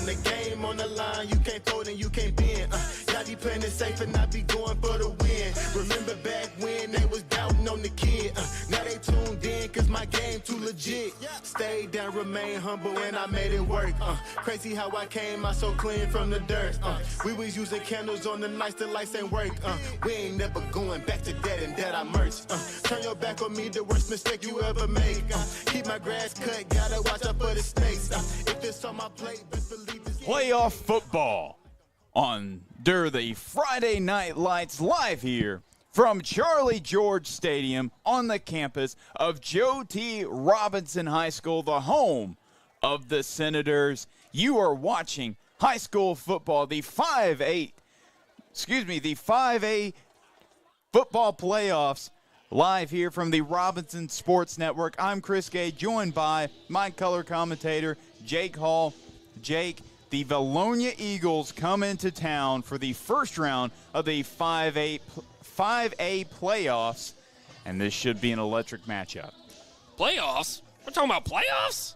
the game on the line, you can't fold and you can't bend. Y'all be playing it safe and I be going for the win. Remember back when they was doubting on the kid. Now they tuned in cause my game too legit. Stayed down, remain humble, and I made it work. Crazy how I came out so clean from the dirt. We was using candles on the nights the lights ain't work. We ain't never going back to that and that I merged. Turn your back on me, the worst mistake you ever make. Keep my grass cut, gotta watch out for the snakes. If it's on my plate, best believe it's Playoff football under the Friday Night Lights live here from Charlie George Stadium on the campus of Joe T. Robinson High School, the home of the Senators. You are watching high school football, the 5A football playoffs live here from the Robinson Sports Network. I'm Chris Gay, joined by my color commentator, Jake Hall. Jake, the Vilonia Eagles come into town for the first round of the 5A playoffs, and this should be an electric matchup. Playoffs? We're talking about playoffs?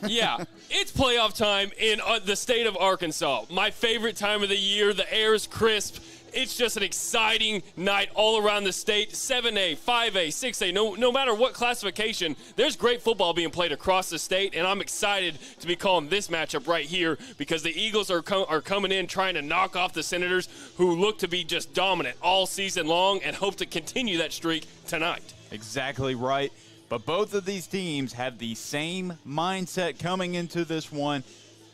Yeah, it's playoff time in the state of Arkansas. My favorite time of the year. The air is crisp. It's just an exciting night all around the state. 7A, 5A, 6A, no matter what classification, there's great football being played across the state, and I'm excited to be calling this matchup right here because the Eagles are coming in trying to knock off the Senators, who look to be just dominant all season long and hope to continue that streak tonight. Exactly right. But both of these teams have the same mindset coming into this one.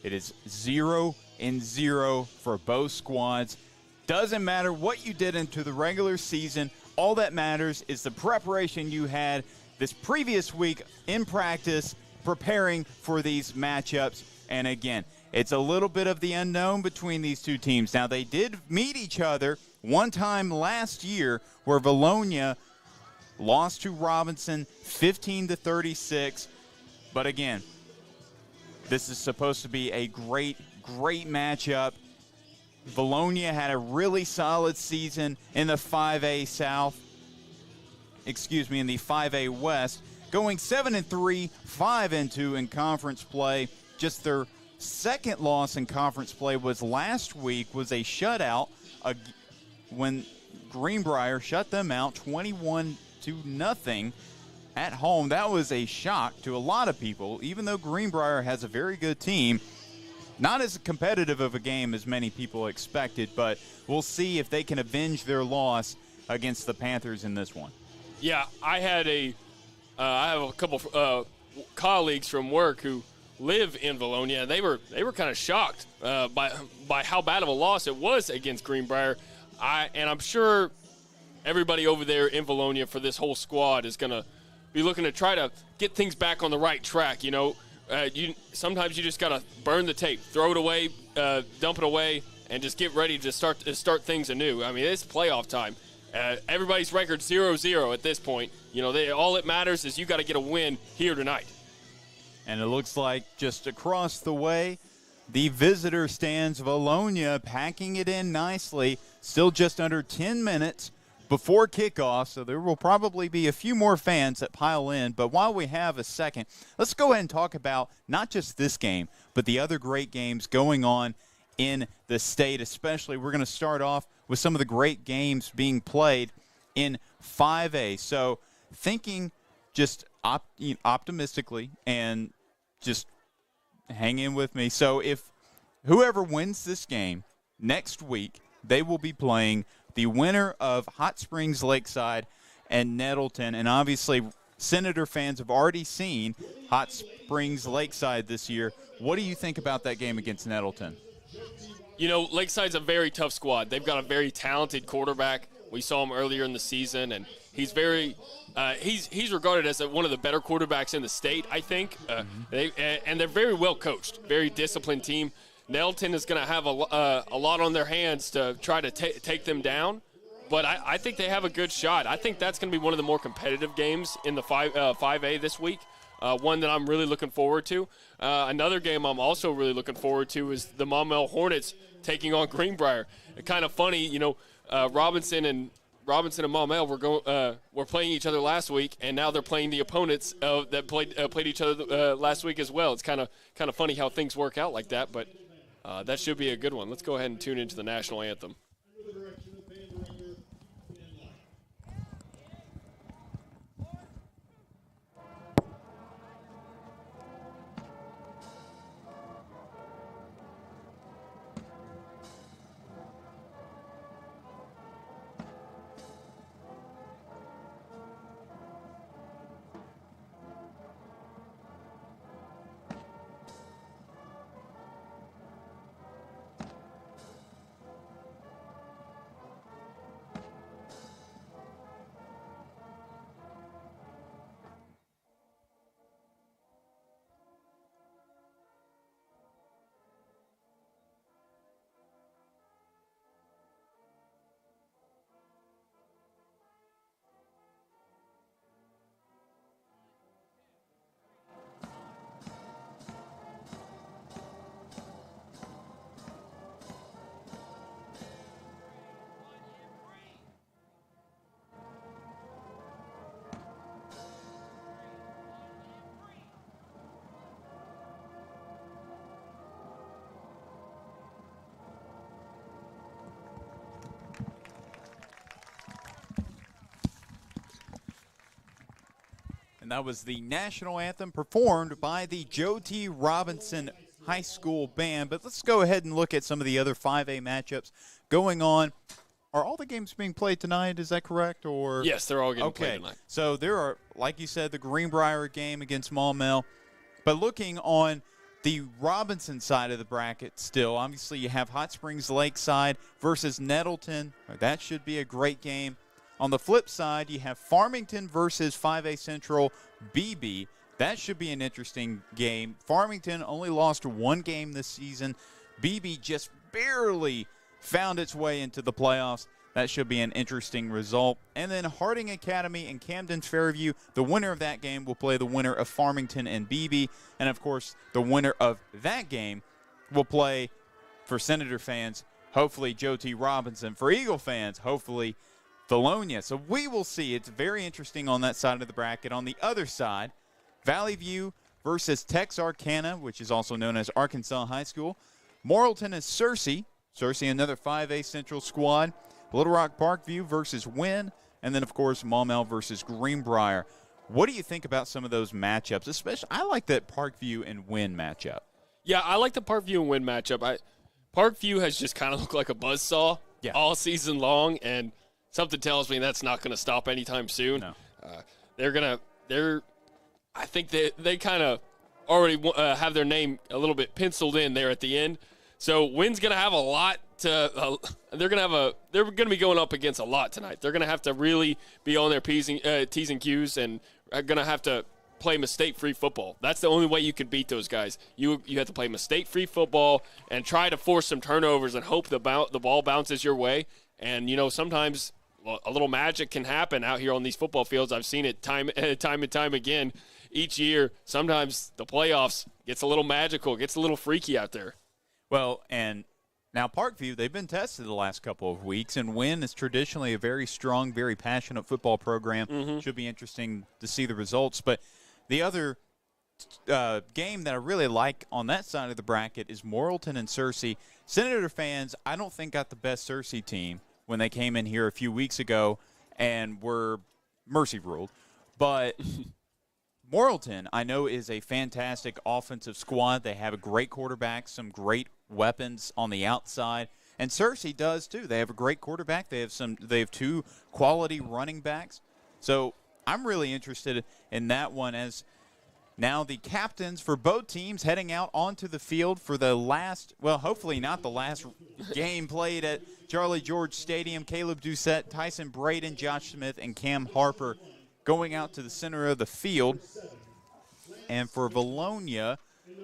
It is 0-0 for both squads. Doesn't matter what you did into the regular season. All that matters is the preparation you had this previous week in practice preparing for these matchups. And again, it's a little bit of the unknown between these two teams. Now, they did meet each other one time last year where Vilonia lost to Robinson 15-36. But again, this is supposed to be a great matchup. Vilonia had a really solid season in the 5A South, in the 5A West, going 7-3, 5-2 in conference play. Just their second loss in conference play was last week, was a shutout when Greenbrier shut them out 21-0 at home. That was a shock to a lot of people, even though Greenbrier has a very good team. Not as competitive of a game as many people expected, but we'll see if they can avenge their loss against the Panthers in this one. Yeah, I have a couple colleagues from work who live in Vilonia. They were kind of shocked by how bad of a loss it was against Greenbrier. And I'm sure everybody over there in Vilonia for this whole squad is going to be looking to try to get things back on the right track. Sometimes you just got to burn the tape, throw it away, dump it away, and just get ready to start things anew. I mean, it's playoff time. Everybody's record 0-0 at this point. All it matters is you got to get a win here tonight. And it looks like just across the way, the visitor stands, Vilonia packing it in nicely. Still just under 10 minutes before kickoff, so there will probably be a few more fans that pile in. But while we have a second, let's go ahead and talk about not just this game, but the other great games going on in the state. Especially, we're going to start off with some of the great games being played in 5A. So thinking just optimistically and just hang in with me. So if whoever wins this game next week, they will be playing the winner of Hot Springs Lakeside and Nettleton. And obviously, Senator fans have already seen Hot Springs Lakeside this year. What do you think about that game against Nettleton? Lakeside's a very tough squad. They've got a very talented quarterback. We saw him earlier in the season, and he's he's regarded as one of the better quarterbacks in the state, I think. And they're very well coached, very disciplined team. Nettleton is going to have a lot on their hands to try to take them down, but I think they have a good shot. I think that's going to be one of the more competitive games in the 5A this week, one that I'm really looking forward to. Another game I'm also really looking forward to is the Maumelle Hornets taking on Greenbrier. Kind of funny, Robinson and Robinson and Maumelle were playing each other last week, and now they're playing the opponents that played each other last week as well. It's kind of funny how things work out like that, but that should be a good one. Let's go ahead and tune into the national anthem. And that was the national anthem performed by the Joe T. Robinson High School Band. But let's go ahead and look at some of the other 5A matchups going on. Are all the games being played tonight? Is that correct? Or yes, they're all getting played tonight. So there are, like you said, the Greenbrier game against Maumelle. But looking on the Robinson side of the bracket still, obviously you have Hot Springs Lakeside versus Nettleton. That should be a great game. On the flip side, you have Farmington versus 5A Central BB. That should be an interesting game. Farmington only lost one game this season. BB just barely found its way into the playoffs. That should be an interesting result. And then Harding Academy and Camden Fairview, the winner of that game will play the winner of Farmington and BB. And, of course, the winner of that game will play, for Senator fans, hopefully Joe T. Robinson. For Eagle fans, hopefully Vilonia. So we will see. It's very interesting on that side of the bracket. On the other side, Valley View versus Texarkana, which is also known as Arkansas High School. Morrilton is Searcy. Searcy, another 5A Central squad. Little Rock Parkview versus Wynn. And then, of course, Maumelle versus Greenbrier. What do you think about some of those matchups? Especially, I like that Parkview and Wynn matchup. Yeah, I like the Parkview and Wynn matchup. Parkview has just kind of looked like a buzzsaw all season long, and something tells me that's not going to stop anytime soon. No. I think they kind of already have their name a little bit penciled in there at the end. So Wynn's going to have a lot to. They're going to be going up against a lot tonight. They're going to have to really be on their T's and Q's, and are going to have to play mistake-free football. That's the only way you can beat those guys. You have to play mistake-free football and try to force some turnovers and hope the ball bounces your way. And sometimes a little magic can happen out here on these football fields. I've seen it time and time again each year. Sometimes the playoffs gets a little magical, gets a little freaky out there. Well, and now Parkview, they've been tested the last couple of weeks, and Wynn is traditionally a very strong, very passionate football program. Mm-hmm. Should be interesting to see the results. But the other game that I really like on that side of the bracket is Morrilton and Searcy. Senator fans, I don't think got the best Searcy team when they came in here a few weeks ago and were mercy ruled. But Morrilton, I know, is a fantastic offensive squad. They have a great quarterback, some great weapons on the outside. And Searcy does, too. They have a great quarterback. They have two quality running backs. So I'm really interested in that one, as now the captains for both teams heading out onto the field for the last, well, hopefully not the last game played at Charlie George Stadium. Caleb Doucette, Tyson Braden, Josh Smith, and Cam Harper going out to the center of the field. And for Vilonia,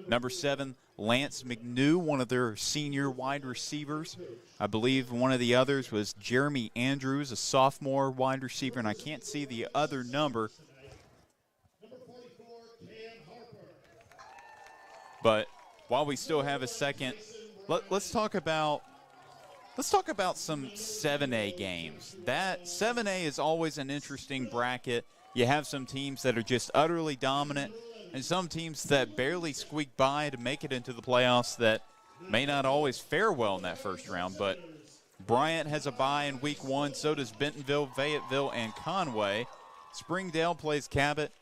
number 7, Lance McNew, one of their senior wide receivers. I believe one of the others was Jeremy Andrews, a sophomore wide receiver, and I can't see the other number. But while we still have a second, let's talk about Let's talk about some 7A games. That 7A is always an interesting bracket. You have some teams that are just utterly dominant and some teams that barely squeak by to make it into the playoffs that may not always fare well in that first round. But Bryant has a bye in week 1. So does Bentonville, Fayetteville, and Conway. Springdale plays Cabot.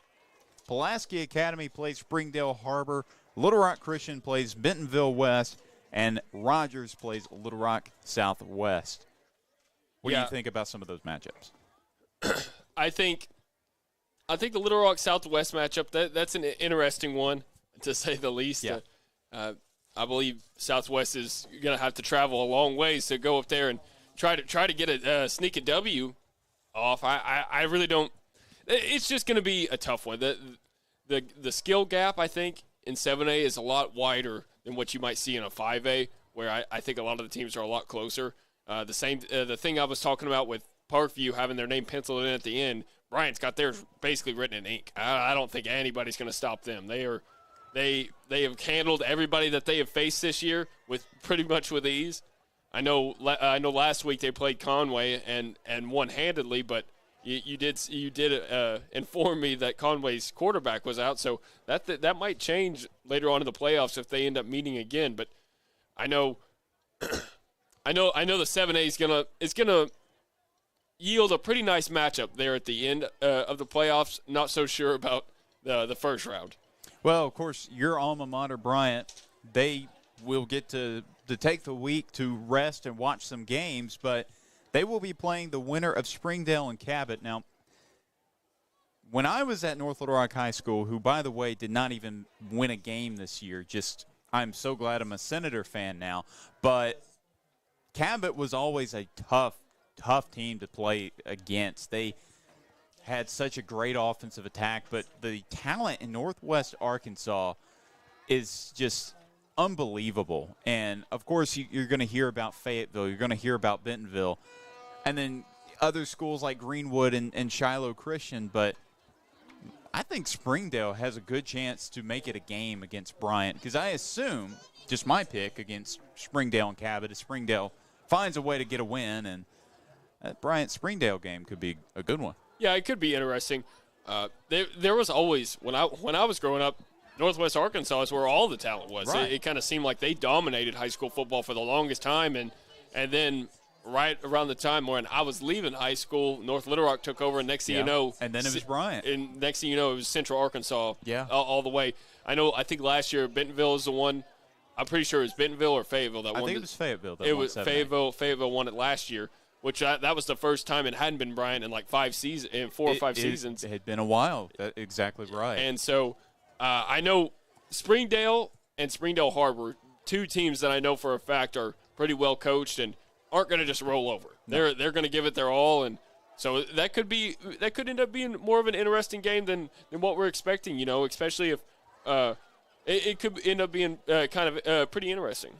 Pulaski Academy plays Springdale Harbor. Little Rock Christian plays Bentonville West. And Rogers plays Little Rock Southwest. What do you think about some of those matchups? I think the Little Rock Southwest matchup, that's an interesting one, to say the least. Yeah. I believe Southwest is going to have to travel a long ways to go up there and try to get a sneak a W off. I really don't. It's just going to be a tough one. The skill gap, I think, in 7A is a lot wider than what you might see in a 5A, where I think a lot of the teams are a lot closer. The thing I was talking about with Parkview having their name penciled in at the end, Bryant's got theirs basically written in ink. I don't think anybody's going to stop them. They have handled everybody that they have faced this year with pretty much with ease. I know last week they played Conway and won handedly, but you did inform me that Conway's quarterback was out, so that might change later on in the playoffs if they end up meeting again. But I know the 7A is gonna yield a pretty nice matchup there at the end of the playoffs. Not so sure about the first round. Well, of course, your alma mater, Bryant, they will get to take the week to rest and watch some games, but they will be playing the winner of Springdale and Cabot. Now, when I was at North Little Rock High School, who, by the way, did not even win a game this year, I'm so glad I'm a Senator fan now, but Cabot was always a tough team to play against. They had such a great offensive attack, but the talent in Northwest Arkansas is just unbelievable. And, of course, you're going to hear about Fayetteville. You're going to hear about Bentonville. And then other schools like Greenwood and Shiloh Christian. But I think Springdale has a good chance to make it a game against Bryant, because I assume, just my pick against Springdale and Cabot, is Springdale finds a way to get a win, and that Bryant-Springdale game could be a good one. Yeah, it could be interesting. There was always, when I was growing up, Northwest Arkansas is where all the talent was. Right. It kind of seemed like they dominated high school football for the longest time, and then right around the time when I was leaving high school, North Little Rock took over, and next thing you know, and then it was Bryant. And next thing you know, it was Central Arkansas. Yeah. All the way. I think last year Bentonville is the one. I'm pretty sure it was Bentonville or Fayetteville that won. I think it was Fayetteville. It was Fayetteville. Fayetteville won it last year, which that was the first time it hadn't been Bryant in like 4 or 5 seasons. It had been a while. That's exactly right. And so I know Springdale and Springdale Harbor, two teams that I know for a fact are pretty well coached and aren't going to just roll over. No. They're going to give it their all, and so that could end up being more of an interesting game than what we're expecting. Especially if it could end up being kind of pretty interesting.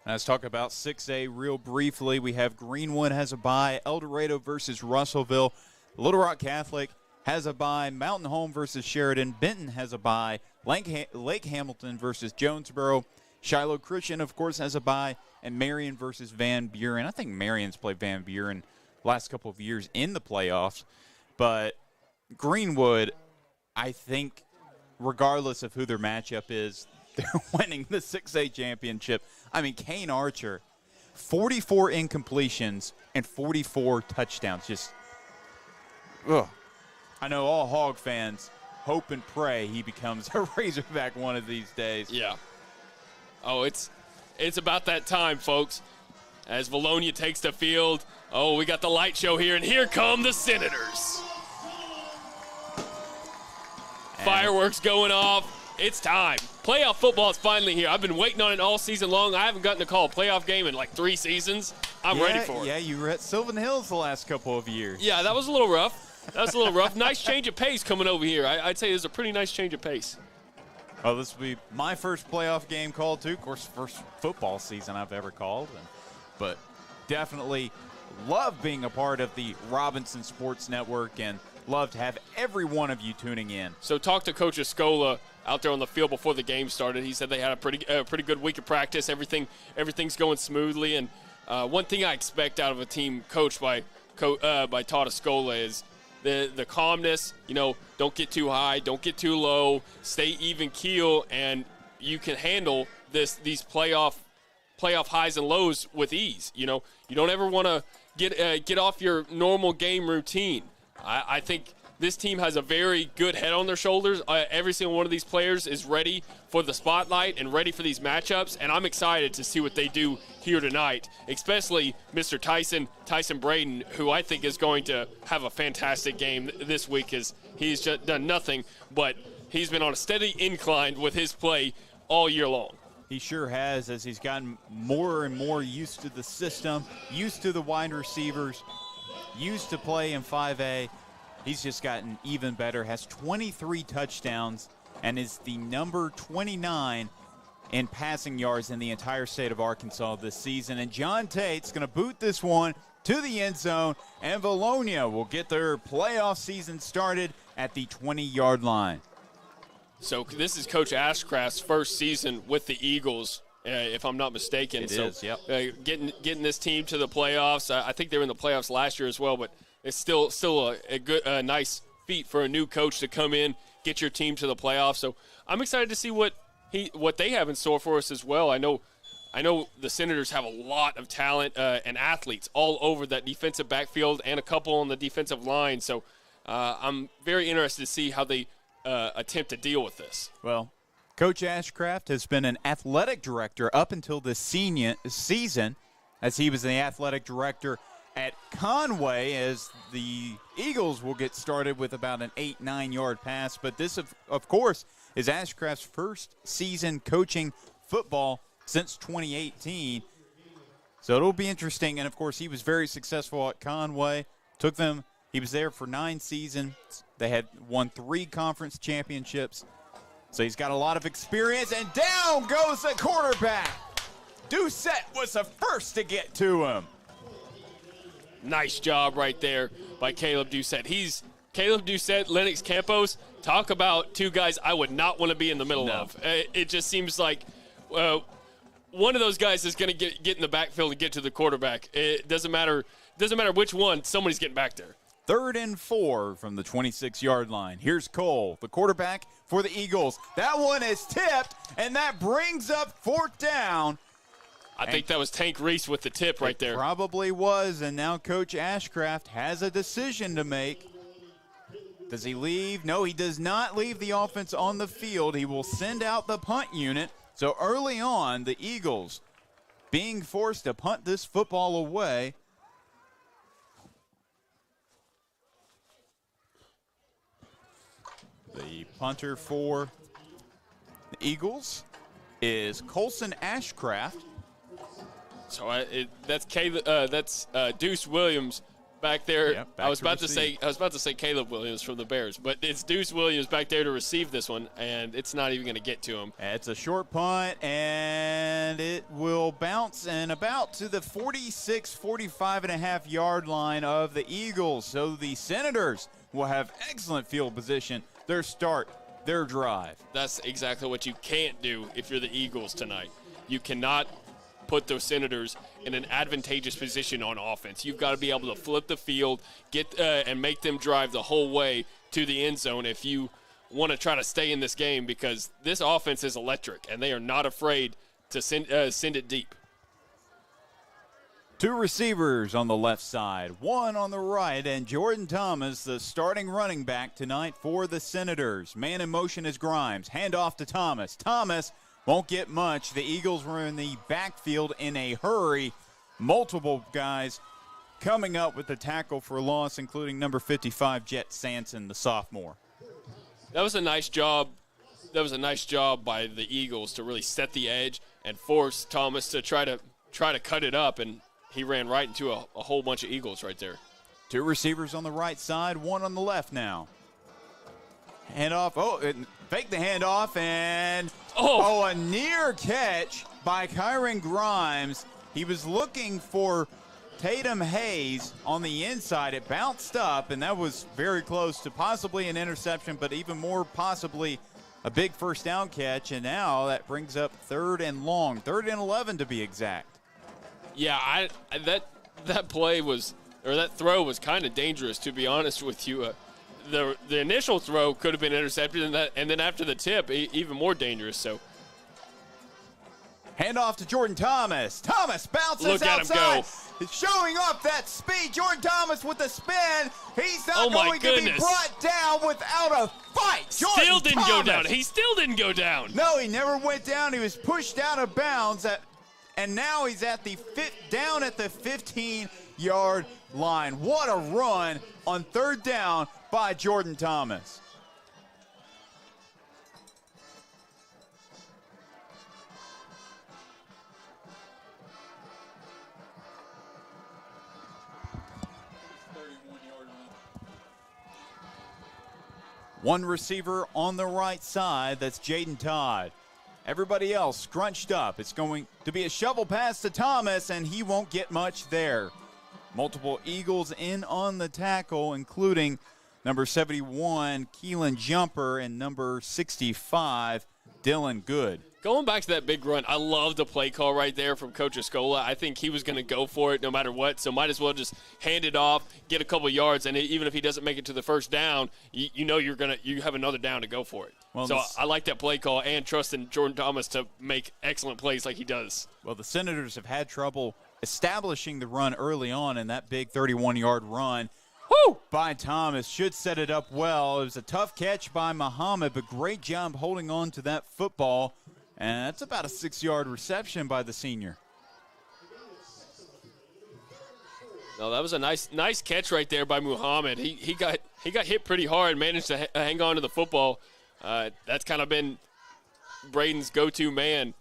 Let's talk about 6A real briefly. We have Greenwood has a bye. El Dorado versus Russellville. Little Rock Catholic has a bye. Mountain Home versus Sheridan. Benton has a bye. Lake Hamilton versus Jonesboro. Shiloh Christian, of course, has a bye. And Marion versus Van Buren. I think Marion's played Van Buren last couple of years in the playoffs. But Greenwood, I think, regardless of who their matchup is, they're winning the 6A championship. I mean, Kane Archer, 44 incompletions and 44 touchdowns. Just, ugh. I know all Hog fans hope and pray he becomes a Razorback one of these days. Yeah. Oh, it's about that time, folks. As Vilonia takes the field, we got the light show here, and here come the Senators. Fireworks going off. It's time. Playoff football is finally here. I've been waiting on it all season long. I haven't gotten to call a playoff game in like 3 seasons. I'm ready for it. Yeah, you were at Sylvan Hills the last couple of years. Yeah, that was a little rough. Nice change of pace coming over here. I'd say it's a pretty nice change of pace. Well, this will be my first playoff game called, too. Of course, first football season I've ever called. But definitely love being a part of the Robinson Sports Network and love to have every one of you tuning in. So talk to Coach Escola out there on the field before the game started. He said they had a pretty good week of practice. Everything's going smoothly, and one thing I expect out of a team coached by Todd Escola is the calmness. Don't get too high, don't get too low, stay even keel, and you can handle these playoff highs and lows with ease. You don't ever want to get off your normal game routine. I think this team has a very good head on their shoulders. Every single one of these players is ready for the spotlight and ready for these matchups, and I'm excited to see what they do here tonight, especially Mr. Tyson Braden, who I think is going to have a fantastic game this week, as he's just done nothing, but he's been on a steady incline with his play all year long. He sure has, as he's gotten more and more used to the system, used to the wide receivers, used to play in 5A. He's just gotten even better, has 23 touchdowns, and is the number 29 in passing yards in the entire state of Arkansas this season. And John Tate's going to boot this one to the end zone, and Vilonia will get their playoff season started at the 20-yard line. So this is Coach Ashcraft's first season with the Eagles, if I'm not mistaken. It is, yep. Getting this team to the playoffs. I think they were in the playoffs last year as well, but it's still a nice feat for a new coach to come in, get your team to the playoffs. So I'm excited to see what they have in store for us as well. I know the Senators have a lot of talent and athletes all over that defensive backfield and a couple on the defensive line. So I'm very interested to see how they attempt to deal with this. Well, Coach Ashcraft has been an athletic director up until this season, as he was the athletic director at Conway, as the Eagles will get started with about an 8-9 yard pass. But this, of course, is Ashcraft's first season coaching football since 2018. So it'll be interesting. And, of course, he was very successful at Conway. He was there for 9 seasons. They had won 3 conference championships. So he's got a lot of experience. And down goes the quarterback. Doucette was the first to get to him. Nice job right there by Caleb Doucette. Caleb Doucette, Lennox Campos. Talk about two guys I would not want to be in the middle of. It just seems like one of those guys is going to get in the backfield and get to the quarterback. It doesn't matter which one. Somebody's getting back there. 3rd and 4 from the 26-yard line. Here's Cole, the quarterback for the Eagles. That one is tipped, and that brings up 4th down. I think that was Tank Reese with the tip right there. Probably was, and now Coach Ashcraft has a decision to make. Does he leave? No, he does not leave the offense on the field. He will send out the punt unit. So early on, the Eagles being forced to punt this football away. The punter for the Eagles is Colson Ashcraft. So that's Deuce Williams back there. Yep, I was about to say Caleb Williams from the Bears, but it's Deuce Williams back there to receive this one, and it's not even going to get to him. It's a short punt, and it will bounce and about to the 45.5 yard line of the Eagles. So the Senators will have excellent field position. Their start, their drive. That's exactly what you can't do if you're the Eagles tonight. You cannot put those Senators in an advantageous position on offense. You've got to be able to flip the field, and make them drive the whole way to the end zone if you want to try to stay in this game, because this offense is electric, and they are not afraid to send it deep. 2 receivers on the left side, 1 on the right, and Jordan Thomas, the starting running back tonight for the Senators. Man in motion is Grimes. Hand off to Thomas. Thomas won't get much. The Eagles were in the backfield in a hurry. Multiple guys coming up with the tackle for loss, including number 55, Jet Sanson, the sophomore. That was a nice job. That was a nice job by the Eagles to really set the edge and force Thomas to try to cut it up, and he ran right into a whole bunch of Eagles right there. 2 receivers on the right side, 1 on the left now. Handoff. Fake the handoff, and a near catch by Kyron Grimes. He was looking for Tatum Hayes on the inside. It bounced up, and that was very close to possibly an interception, but even more possibly a big first down catch. And now that brings up 3rd and long, 3rd and 11 to be exact. Yeah, that play was, or that throw was kind of dangerous, to be honest with you. The initial throw could have been intercepted, and then after the tip, even more dangerous. So. Hand off to Jordan Thomas. Thomas bounces Look at outside. him go. He's showing off that speed. Jordan Thomas with the spin. He's not my going to be goodness. brought down without a fight. Still didn't go Thomas. down. He still didn't go down. No, he never went down. He was pushed out of bounds, and now he's at down at the 15-yard line. What a run on third down by Jordan Thomas. One receiver on the right side, that's Jaden Todd. Everybody else scrunched up. It's going to be a shovel pass to Thomas, and he won't get much there. Multiple Eagles in on the tackle, including number 71, Keelan Jumper, and number 65, Dylan Good. Going back to that big run, I love the play call right there from Coach Escola. I think he was going to go for it no matter what, so might as well just hand it off, get a couple yards, and even if he doesn't make it to the first down, you know you have another down to go for it. Well, so I like that play call and trusting Jordan Thomas to make excellent plays like he does. Well, the Senators have had trouble establishing the run early on, and that big 31-yard run by Thomas should set it up well. It was a tough catch by Muhammad, but great job holding on to that football. And that's about a 6-yard reception by the senior. No, that was a nice catch right there by Muhammad. He got hit pretty hard, managed to hang on to the football. That's kind of been Braden's go-to man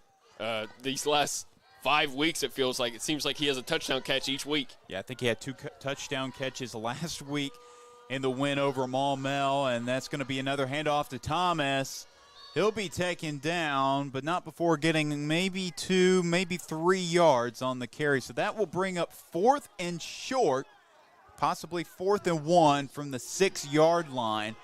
these last 5 weeks, it feels like. It seems like he has a touchdown catch each week. Yeah, I think he had 2 touchdown catches last week in the win over Maumelle, and that's going to be another handoff to Thomas. He'll be taken down, but not before getting maybe 2, maybe 3 yards on the carry. So that will bring up 4th and short, possibly 4th and 1 from the 6-yard line.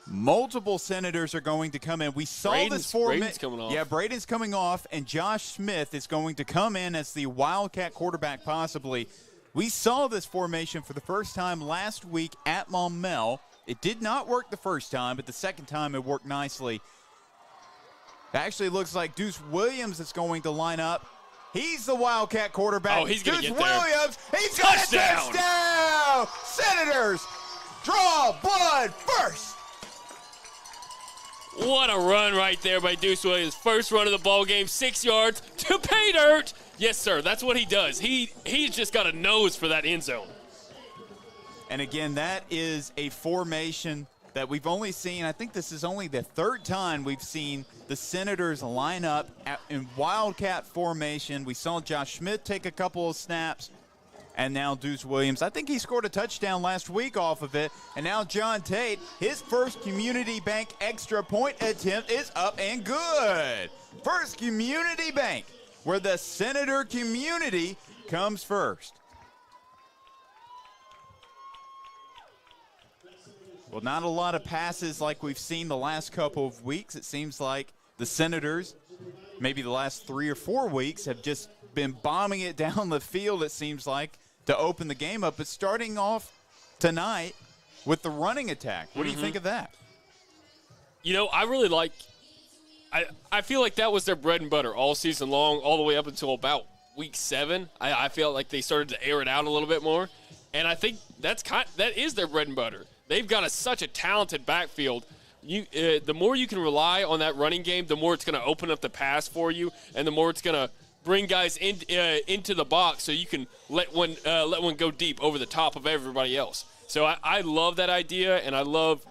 Multiple Senators are going to come in. We saw this formation. Braden's coming off. Yeah, Braden's coming off, and Josh Smith is going to come in as the Wildcat quarterback possibly. We saw this formation for the first time last week at Maumelle. It did not work the first time, but the second time it worked nicely. It actually looks like Deuce Williams is going to line up. He's the Wildcat quarterback. Oh, he's going to Deuce get there. Williams, he's got a touchdown! Senators, draw blood first. What a run right there by Deuce Williams. First run of the ball game, 6 yards to pay dirt. Yes, sir, that's what he does. He's just got a nose for that end zone. And again, that is a formation that we've only seen. I think this is only the 3rd time we've seen the Senators line up in Wildcat formation. We saw Josh Smith take a couple of snaps, and now Deuce Williams. I think he scored a touchdown last week off of it. And now John Tate, his first Community Bank extra point attempt is up and good. First Community Bank, where the Senator community comes first. Well, not a lot of passes like we've seen the last couple of weeks. It seems like the Senators, maybe the last 3 or 4 weeks, have just been bombing it down the field, it seems like, to open the game up. But starting off tonight with the running attack, what do you think of that? You know, I really like – I feel like that was their bread and butter all season long, all the way up until about week 7. I feel like they started to air it out a little bit more. And I think that is their bread and butter. They've got such a talented backfield. The more you can rely on that running game, the more it's going to open up the pass for you, and the more it's going to bring guys into the box so you can let one go deep over the top of everybody else. So I love that idea, and I love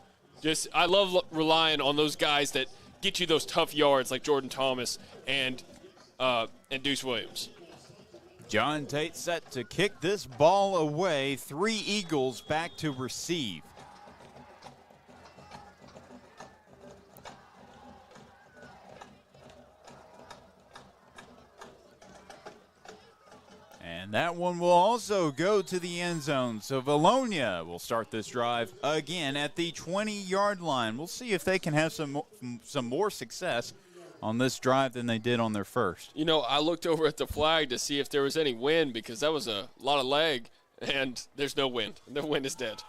relying on those guys that get you those tough yards like Jordan Thomas and Deuce Williams. John Tate set to kick this ball away. 3 Eagles back to receive. And that one will also go to the end zone. So Vilonia will start this drive again at the 20-yard line. We'll see if they can have some more success on this drive than they did on their first. You know, I looked over at the flag to see if there was any wind because that was a lot of leg, and there's no wind. The wind is dead.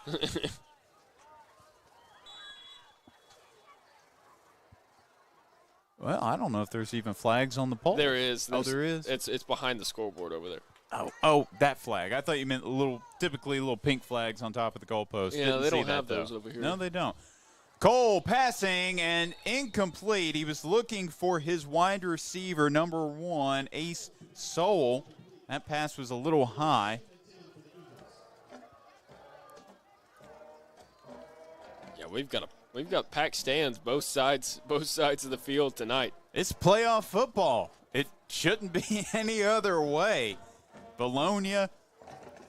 Well, I don't know if there's even flags on the pole. There is. There is? It's behind the scoreboard over there. Oh, that flag. I thought you meant typically little pink flags on top of the goalpost. Yeah, Didn't they see don't that, have though. those over here. No, they don't. Cole passing and incomplete. He was looking for his wide receiver, number 1, Ace Soul. That pass was a little high. Yeah, we've got packed stands both sides of the field tonight. It's playoff football. It shouldn't be any other way. Vilonia,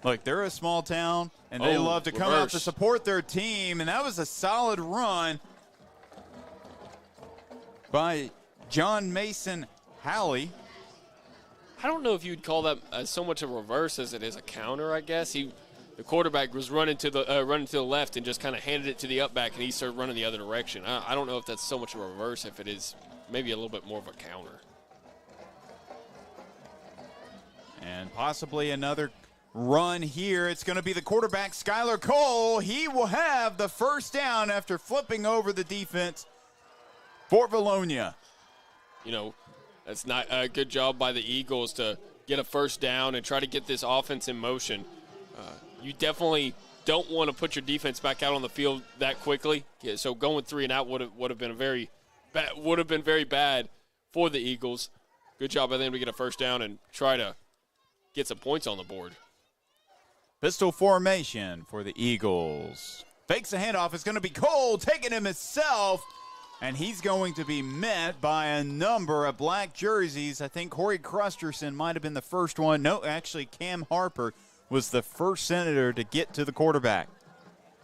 look, they're a small town, and they love to come out to support their team, and that was a solid run by John Mason Halley. I don't know if you'd call that so much a reverse as it is a counter, I guess. The quarterback was running to the left and just kind of handed it to the up back, and he started running the other direction. I don't know if that's so much a reverse, if it is maybe a little bit more of a counter. And possibly another run here. It's going to be the quarterback, Skylar Cole. He will have the first down after flipping over the defense for Vilonia. You know, that's not a good job by the Eagles to get a first down and try to get this offense in motion. You definitely don't want to put your defense back out on the field that quickly. Yeah, so going 3 and out would have been very bad for the Eagles. Good job by them to get a first down and try to get some points on the board. Pistol formation for the Eagles. Fakes a handoff. It's going to be Cole taking him himself, and he's going to be met by a number of black jerseys. I think Corey Crusterson might have been the first one. No, actually, Cam Harper was the first Senator to get to the quarterback.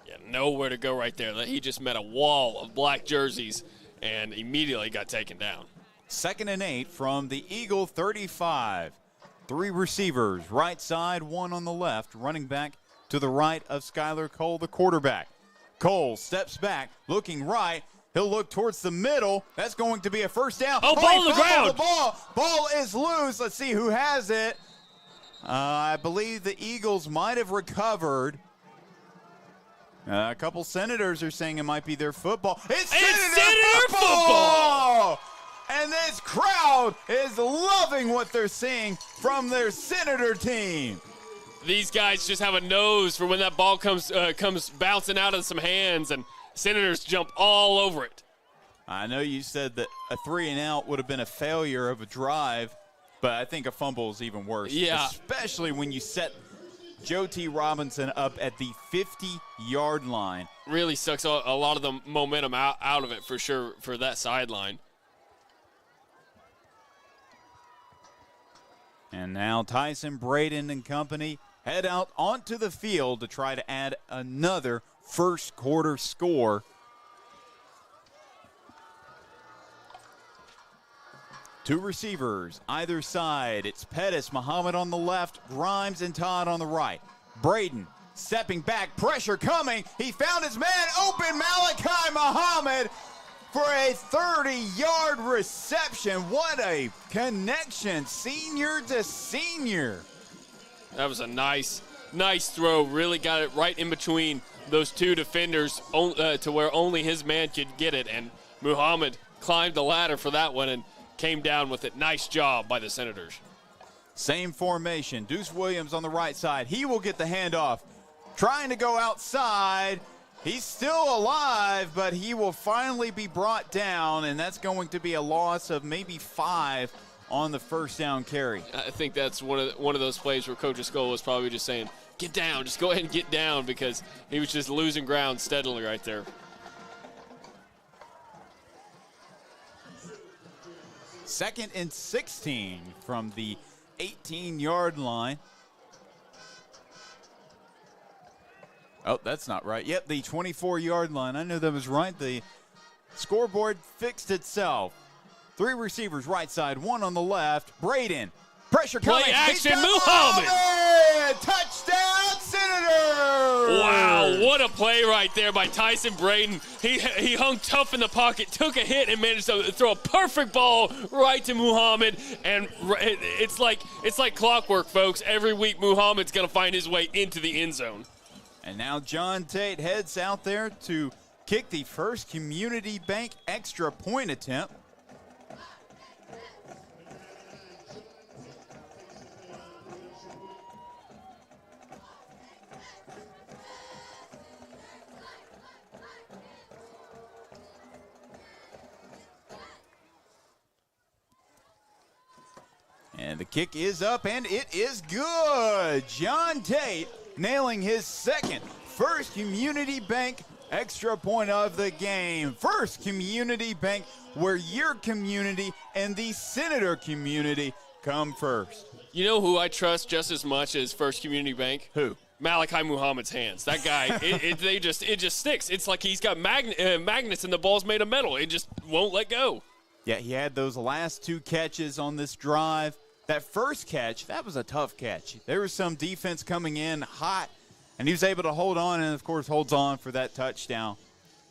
Yeah, nowhere to go right there. He just met a wall of black jerseys and immediately got taken down. 2nd and 8 from the Eagle 35. 3 receivers, right side, 1 on the left, running back to the right of Skylar Cole, the quarterback. Cole steps back, looking right. He'll look towards the middle. That's going to be a first down. Oh, ball on the ground. Ball is loose. Let's see who has it. I believe the Eagles might have recovered. A couple Senators are saying it might be their football. It's Senator football! And this crowd is loving what they're seeing from their Senator team. These guys just have a nose for when that ball comes bouncing out of some hands, and Senators jump all over it. I know you said that a 3 and out would have been a failure of a drive, but I think a fumble is even worse. Yeah. Especially when you set Joe T. Robinson up at the 50-yard line. Really sucks a lot of the momentum out of it for sure for that sideline. And now Tyson Braden and company head out onto the field to try to add another first quarter score. Two receivers either side. It's Pettis, Muhammad on the left, Grimes and Todd on the right. Braden stepping back, pressure coming. He found his man open, Malachi Muhammad, for a 30-yard reception. What a connection, senior to senior. That was a nice throw. Really got it right in between those two defenders to where only his man could get it. And Muhammad climbed the ladder for that one and came down with it. Nice job by the Senators. Same formation. Deuce Williams on the right side. He will get the handoff. Trying to go outside. He's still alive, but he will finally be brought down, and that's going to be a loss of maybe 5 on the first down carry. I think that's one of those plays where Coach Escola was probably just saying, get down, just go ahead and get down, because he was just losing ground steadily right there. Second and 16 from the 18-yard line. Oh, that's not right. Yep, the 24-yard line. I knew that was right. The scoreboard fixed itself. 3 receivers right side, 1 on the left. Braden. Pressure coming. Play action, Muhammad. Touchdown, Senators. Wow, what a play right there by Tyson Braden. He hung tough in the pocket, took a hit, and managed to throw a perfect ball right to Muhammad. And it's like clockwork, folks. Every week, Muhammad's going to find his way into the end zone. And now John Tate heads out there to kick the first Community Bank extra point attempt. And the kick is up, and it is good. John Tate nailing his second first Community Bank extra point of the game. First Community Bank, where your community and the Senator community come first. You know who I trust just as much as First Community Bank? Who? Malachi Muhammad's hands. That guy, it just sticks. It's like he's got magnets and the ball's made of metal. It just won't let go. Yeah, he had those last two catches on this drive. That first catch, that was a tough catch. There was some defense coming in hot, and he was able to hold on and, of course, holds on for that touchdown.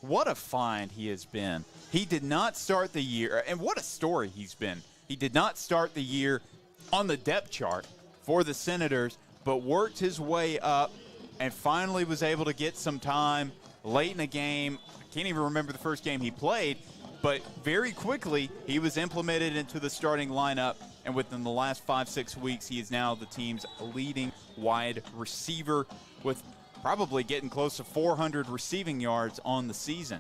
What a find he has been. He did not start the year, and what a story he's been. He did not start the year on the depth chart for the Senators, but worked his way up and finally was able to get some time late in the game. I can't even remember the first game he played, but very quickly he was implemented into the starting lineup, and within the last 5-6 weeks, he is now the team's leading wide receiver with probably getting close to 400 receiving yards on the season.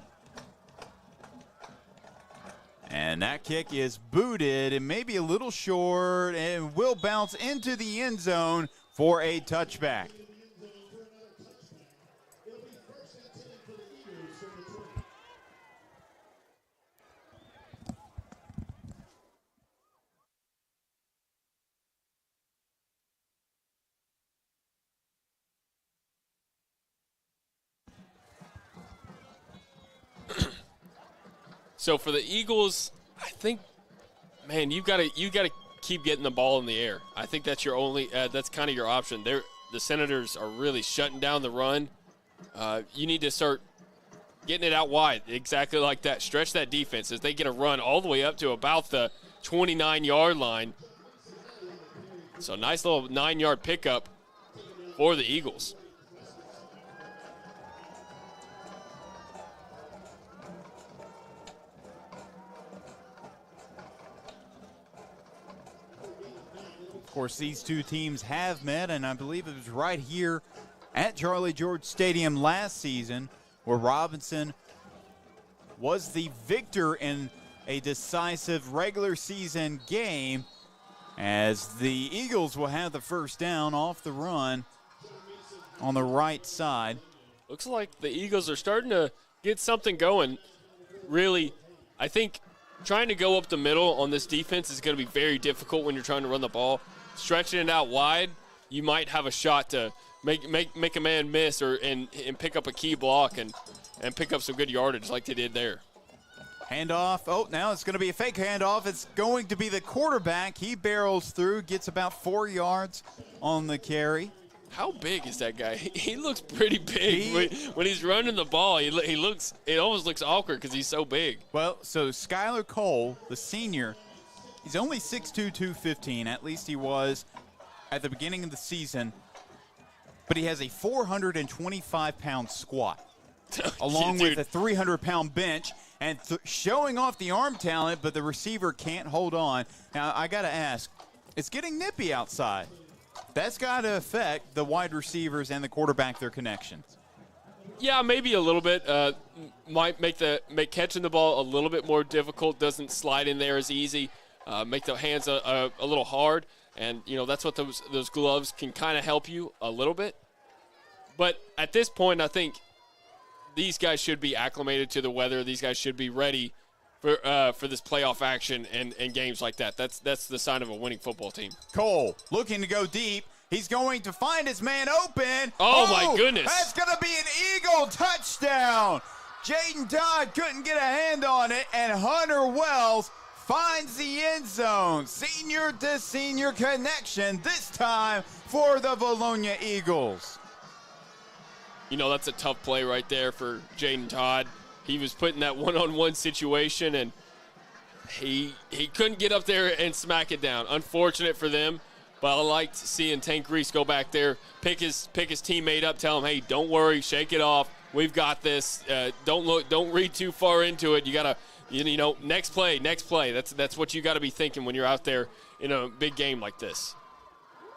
And that kick is booted and maybe a little short and will bounce into the end zone for a touchback. So for the Eagles, I think, man, you got to keep getting the ball in the air. I think that's your only that's kind of your option. The Senators are really shutting down the run. You need to start getting it out wide, exactly like that. Stretch that defense as they get a run all the way up to about the 29-yard line. So nice little 9-yard pickup for the Eagles. Of course, these two teams have met, and I believe it was right here at Charlie George Stadium last season where Robinson was the victor in a decisive regular season game, as the Eagles will have the first down off the run on the right side. Looks like the Eagles are starting to get something going. Really, I think trying to go up the middle on this defense is going to be very difficult when you're trying to run the ball. Stretching it out wide, you might have a shot to make a man miss and pick up a key block and pick up some good yardage like they did there. Handoff. Oh, now it's going to be a fake handoff. It's going to be the quarterback. He barrels through, gets about 4 yards on the carry. How big is that guy? He looks pretty big. When he's running the ball, it almost looks awkward because he's so big. Well, so Skylar Cole, the senior, he's only 6'2", 215. At least he was at the beginning of the season. But he has a 425-pound squat, along with a 300-pound bench, and showing off the arm talent, but the receiver can't hold on. Now, I got to ask, it's getting nippy outside. That's got to affect the wide receivers and the quarterback, their connections. Yeah, maybe a little bit. Might make catching the ball a little bit more difficult. Doesn't slide in there as easy. Make the hands a little hard, and that's what those gloves can kind of help you a little bit. But at this point, I think these guys should be acclimated to the weather. These guys should be ready for this playoff action and games like that. That's the sign of a winning football team. Cole looking to go deep. He's going to find his man open. Oh my goodness. That's going to be an Eagle touchdown. Jaden Todd couldn't get a hand on it, and Hunter Wells finds the end zone. Senior to senior connection, this time for the Vilonia Eagles. that's a tough play right there for Jaden Todd. He was put in that one-on-one situation, and he couldn't get up there and smack it down. Unfortunate for them, but I liked seeing Tank Reese go back there, pick his teammate up, tell him, hey, don't worry, shake it off. We've got this. Don't read too far into it. You gotta, next play. That's what you got to be thinking when you're out there in a big game like this.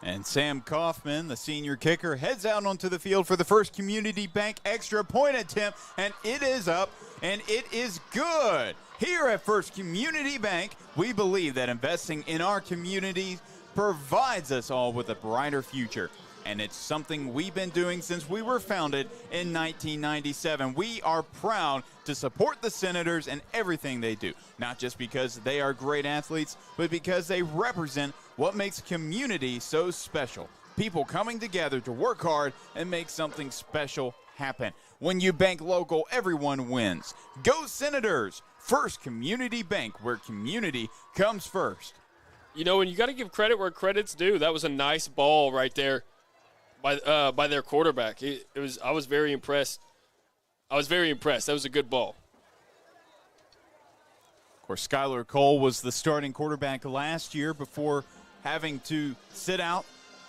And Sam Kaufman, the senior kicker, heads out onto the field for the First Community Bank extra point attempt, and it is up, and it is good. Here at First Community Bank, we believe that investing in our communities provides us all with a brighter future. And it's something we've been doing since we were founded in 1997. We are proud to support the Senators and everything they do, not just because they are great athletes, but because they represent what makes community so special. People coming together to work hard and make something special happen. When you bank local, everyone wins. Go Senators! First Community Bank, where community comes first. And you got to give credit where credit's due. That was a nice ball right there by their quarterback. I was very impressed. That was a good ball. Of course, Skylar Cole was the starting quarterback last year before having to sit out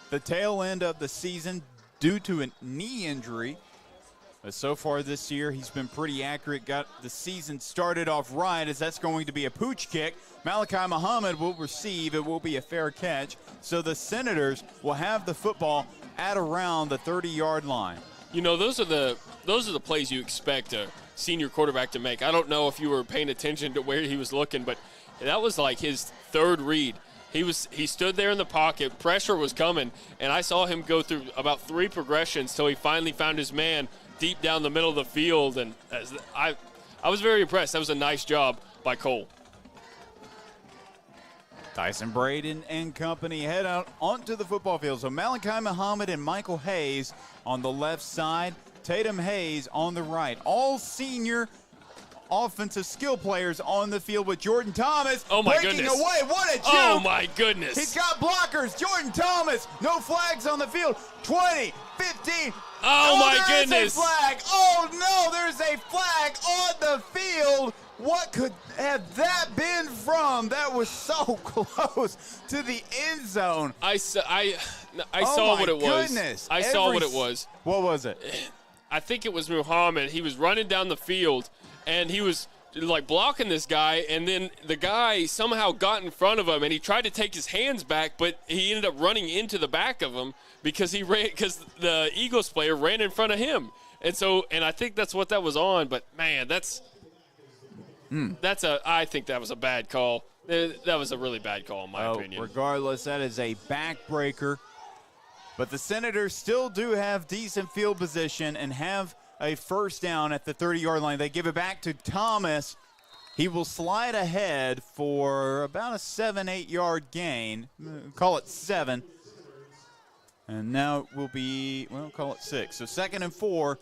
the tail end of the season due to a knee injury. But so far this year, he's been pretty accurate. Got the season started off right, as that's going to be a pooch kick. Malachi Muhammad will receive. It will be a fair catch. So the Senators will have the football at around the 30-yard line. Those are the plays you expect a senior quarterback to make. I don't know if you were paying attention to where he was looking, but that was like his third read. He stood there in the pocket. Pressure was coming, and I saw him go through about 3 progressions till he finally found his man deep down the middle of the field, and I was very impressed. That was a nice job by Cole. Tyson Braden and company head out onto the football field. So Malachi Muhammad and Michael Hayes on the left side, Tatum Hayes on the right. All senior offensive skill players on the field with Jordan Thomas breaking away. What a jump! Oh, my goodness. He's got blockers. Jordan Thomas, no flags on the field. 20, 15. Oh my goodness. There's a flag. Oh, no, there's a flag on the field. What could have that been from? That was so close to the end zone. I saw what it was. Goodness. I saw what it was. What was it? I think it was Muhammad. He was running down the field, and he was like blocking this guy, and then the guy somehow got in front of him, and he tried to take his hands back, but he ended up running into the back of him because the Eagles player ran in front of him. And I think that's what that was on, but man, I think that was a bad call. That was a really bad call in my opinion. Regardless, that is a backbreaker. But the Senators still do have decent field position and have a first down at the 30-yard line. They give it back to Thomas. He will slide ahead for about a 7-8 gain. Call it 7. And now it will be, call it 6. So 2nd and 4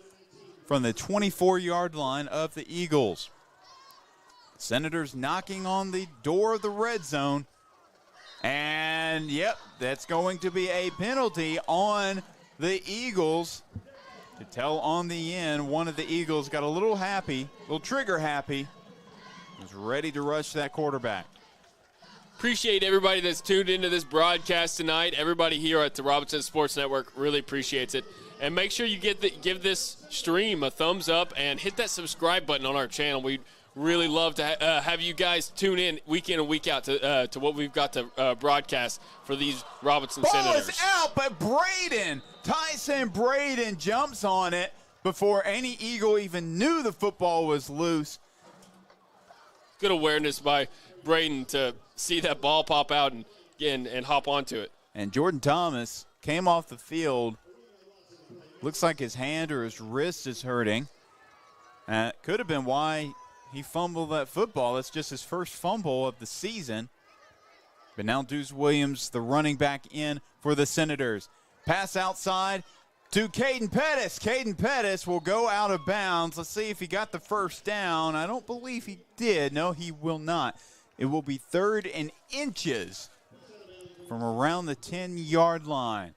from the 24-yard line of the Eagles. Senators knocking on the door of the red zone. And, yep, that's going to be a penalty on the Eagles. To tell on the end, one of the Eagles got a little trigger happy, was ready to rush that quarterback. Appreciate everybody that's tuned into this broadcast tonight. Everybody here at the Robinson Sports Network really appreciates it. And make sure you give this stream a thumbs up and hit that subscribe button on our channel. We'd really love to have you guys tune in week and week out to what we've got to broadcast for these Robinson Senators. Ball is out, but Tyson Braden jumps on it before any Eagle even knew the football was loose. Good awareness by Braden to see that ball pop out and hop onto it. And Jordan Thomas came off the field. Looks like his hand or his wrist is hurting. Could have been why he fumbled that football. That's just his first fumble of the season. But now Deuce Williams, the running back in for the Senators. Pass outside to Caden Pettis. Caden Pettis will go out of bounds. Let's see if he got the first down. I don't believe he did. No, he will not. It will be 3rd and inches from around the 10-yard line.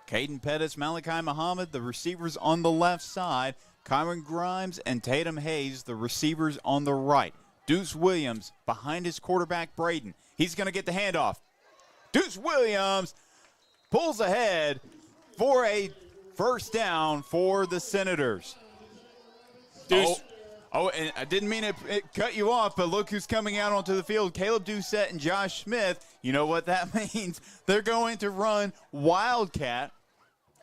Caden Pettis, Malachi Muhammad, the receivers on the left side. Kyron Grimes and Tatum Hayes, the receivers on the right. Deuce Williams behind his quarterback, Braden. He's going to get the handoff. Deuce Williams pulls ahead for a first down for the Senators. Deuce. Oh, and I didn't mean to cut you off, but look who's coming out onto the field. Caleb Doucette and Josh Smith. You know what that means? They're going to run Wildcat,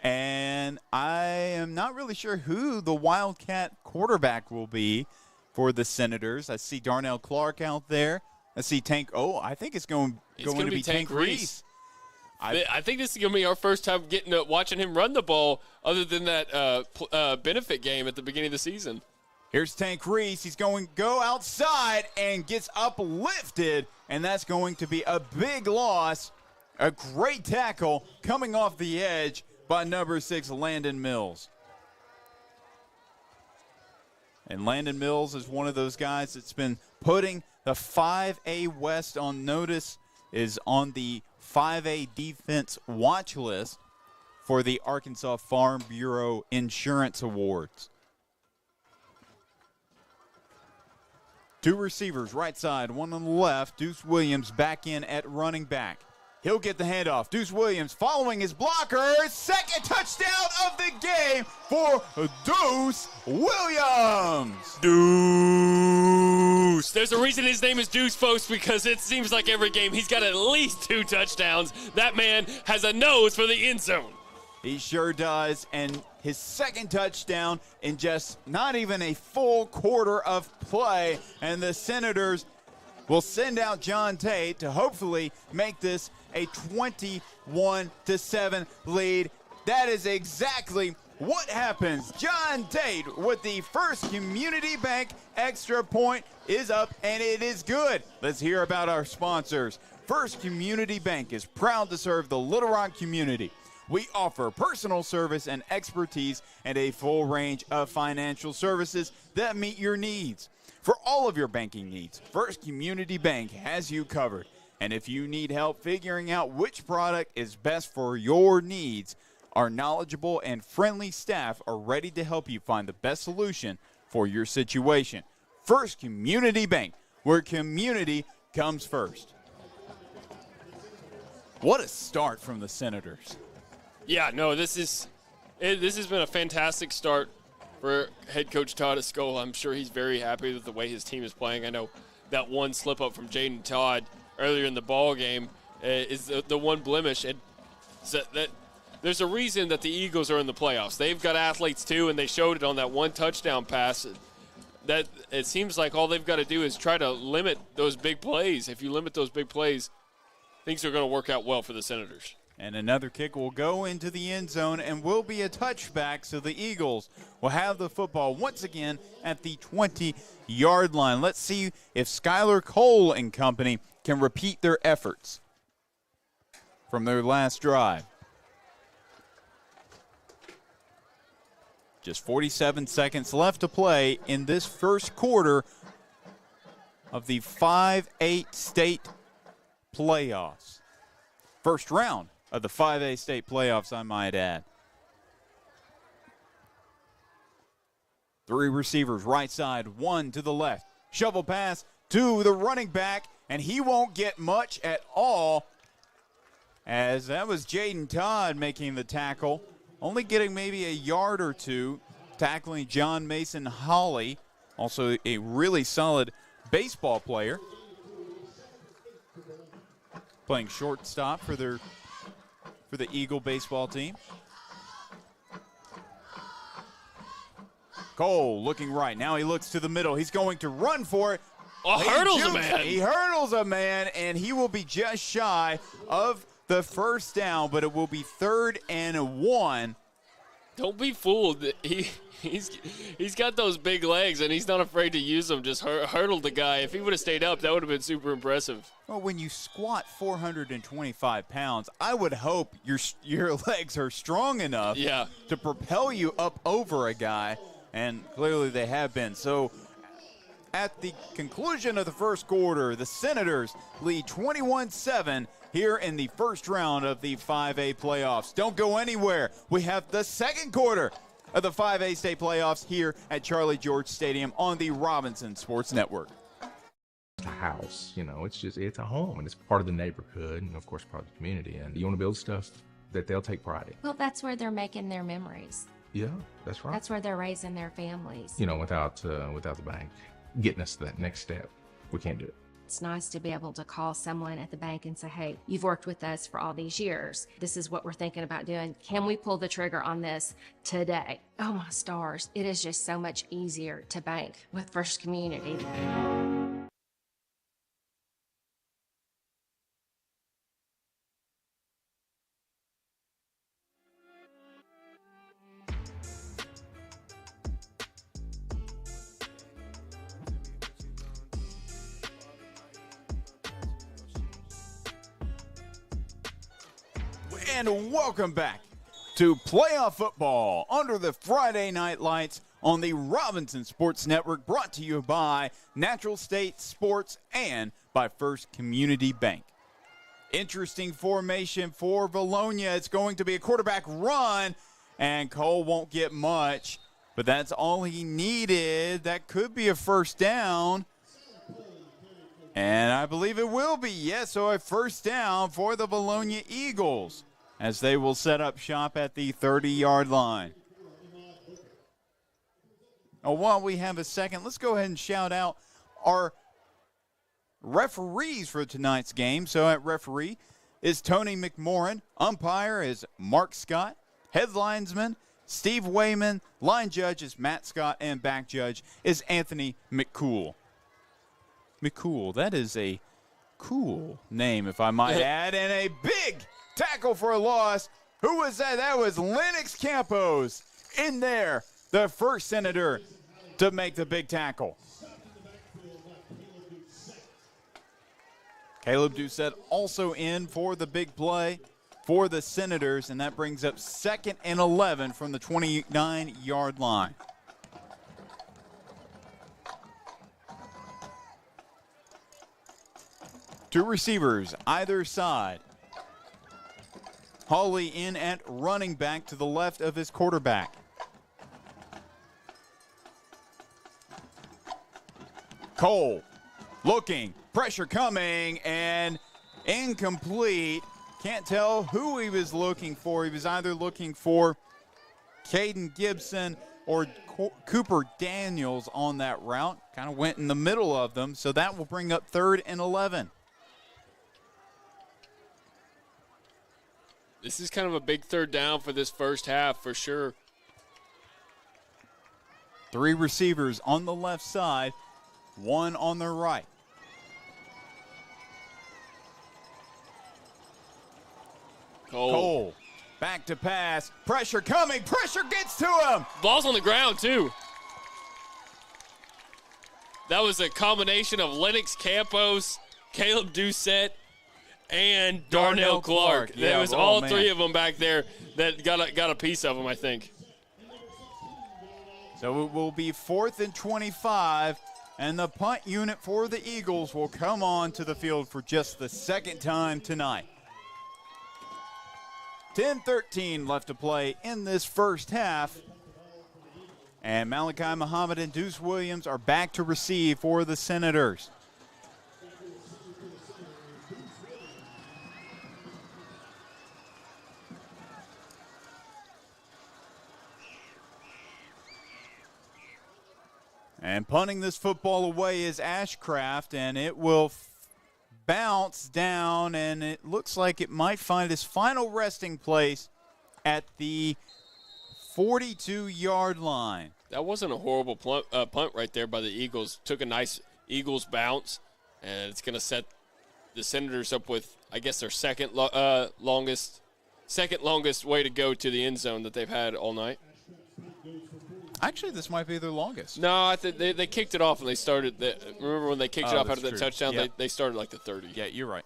and I am not really sure who the Wildcat quarterback will be for the Senators. I see Darnell Clark out there. I see Tank. Oh, I think it's going to be Tank Reese. I think this is going to be our first time watching him run the ball other than that benefit game at the beginning of the season. Here's Tank Reese. He's going to go outside and gets uplifted, and that's going to be a big loss. A great tackle coming off the edge by number 6, Landon Mills. And Landon Mills is one of those guys that's been putting the 5A West on notice, is on the 5A defense watch list for the Arkansas Farm Bureau Insurance Awards. Two receivers, right side, one on the left. Deuce Williams back in at running back. He'll get the handoff. Deuce Williams following his blocker. Second touchdown of the game for Deuce Williams. Deuce. There's a reason his name is Deuce, folks, because it seems like every game he's got at least 2 touchdowns. That man has a nose for the end zone. He sure does, and his second touchdown in just not even a full quarter of play, and the Senators will send out John Tate to hopefully make this a 21-7 lead. That is exactly what happens. John Tate with the First Community Bank extra point is up, and it is good. Let's hear about our sponsors. First Community Bank is proud to serve the Little Rock community. We offer personal service and expertise and a full range of financial services that meet your needs. For all of your banking needs, First Community Bank has you covered. And if you need help figuring out which product is best for your needs, our knowledgeable and friendly staff are ready to help you find the best solution for your situation. First Community Bank, where community comes first. What a start from the Senators. Yeah, no, this has been a fantastic start for head coach Todd Escola. I'm sure he's very happy with the way his team is playing. I know that one slip up from Jaden Todd earlier in the ball game is the one blemish. And so that there's a reason that the Eagles are in the playoffs. They've got athletes too, and they showed it on that one touchdown pass. That it seems like all they've got to do is try to limit those big plays. If you limit those big plays, things are going to work out well for the Senators. And another kick will go into the end zone and will be a touchback, so the Eagles will have the football once again at the 20-yard line. Let's see if Skylar Cole and company can repeat their efforts from their last drive. Just 47 seconds left to play in this first quarter of the 5A state playoffs. First round of the 5A state playoffs, I might add. 3 receivers, right side, 1 to the left. Shovel pass to the running back, and he won't get much at all, as that was Jaden Todd making the tackle, only getting maybe a yard or two, tackling John Mason Holly, also a really solid baseball player, playing shortstop for the Eagle baseball team. Cole looking right. Now he looks to the middle. He's going to run for it. Hurdles a man. He hurdles a man, and he will be just shy of the first down, but it will be 3rd and 1. Don't be fooled. He's got those big legs, and he's not afraid to use them. Just hurdled the guy. If he would have stayed up, that would have been super impressive. Well, when you squat 425 pounds, I would hope your legs are strong enough to propel you up over a guy, and clearly they have been. So at the conclusion of the first quarter, the Senators lead 21-7 here in the first round of the 5A playoffs. Don't go anywhere. We have the second quarter of the 5A state playoffs here at Charlie George Stadium on the Robinson Sports Network. A house, it's a home, and it's part of the neighborhood, and of course part of the community. And you want to build stuff that they'll take pride in. Well, that's where they're making their memories. Yeah, that's right. That's where they're raising their families. Without the bank getting us to that next step, we can't do it. It's nice to be able to call someone at the bank and say, hey, you've worked with us for all these years. This is what we're thinking about doing. Can we pull the trigger on this today? Oh, my stars. It is just so much easier to bank with First Community. And welcome back to playoff football under the Friday night lights on the Robinson Sports Network, brought to you by Natural State Sports and by First Community Bank. Interesting formation for Vilonia. It's going to be a quarterback run, and Cole won't get much, but that's all he needed. That could be a first down. And I believe it will be. Yes, so a first down for the Vilonia Eagles, as they will set up shop at the 30-yard line. Now, while we have a second, let's go ahead and shout out our referees for tonight's game. So at referee is Tony McMorrin. Umpire is Mark Scott. Head linesman, Steve Wayman. Line judge is Matt Scott. And back judge is Anthony McCool. McCool, that is a cool name, if I might add. And a big tackle for a loss. Who was that? That was Lennox Campos in there, the first Senator to make the big tackle. Caleb Doucette also in for the big play for the Senators, and that brings up 2nd and 11 from the 29-yard line. Two receivers either side. Hawley in at running back to the left of his quarterback. Cole looking, pressure coming, and incomplete. Can't tell who he was looking for. He was either looking for Caden Gibson or Cooper Daniels on that route. Kind of went in the middle of them, so that will bring up 3rd and 11. This is kind of a big third down for this first half for sure. 3 receivers on the left side, 1 on the right. Cole, back to pass, pressure coming, pressure gets to him. Ball's on the ground too. That was a combination of Lennox Campos, Caleb Doucette, and Darnell Clark. Yeah, there was all 3 of them back there that got a piece of them, I think. So it will be 4th and 25, and the punt unit for the Eagles will come on to the field for just the 2nd time tonight. 10-13 left to play in this first half. And Malachi Muhammad and Deuce Williams are back to receive for the Senators. And punting this football away is Ashcraft, and it will bounce down, and it looks like it might find its final resting place at the 42-yard line. That wasn't a horrible punt right there by the Eagles. Took a nice Eagles bounce, and it's going to set the Senators up with, I guess, their second longest way to go to the end zone that they've had all night. Actually, this might be their longest. No, I think they kicked it off and they started. Remember when they kicked it off after the touchdown? Yep. They started like the 30. Yeah, you're right.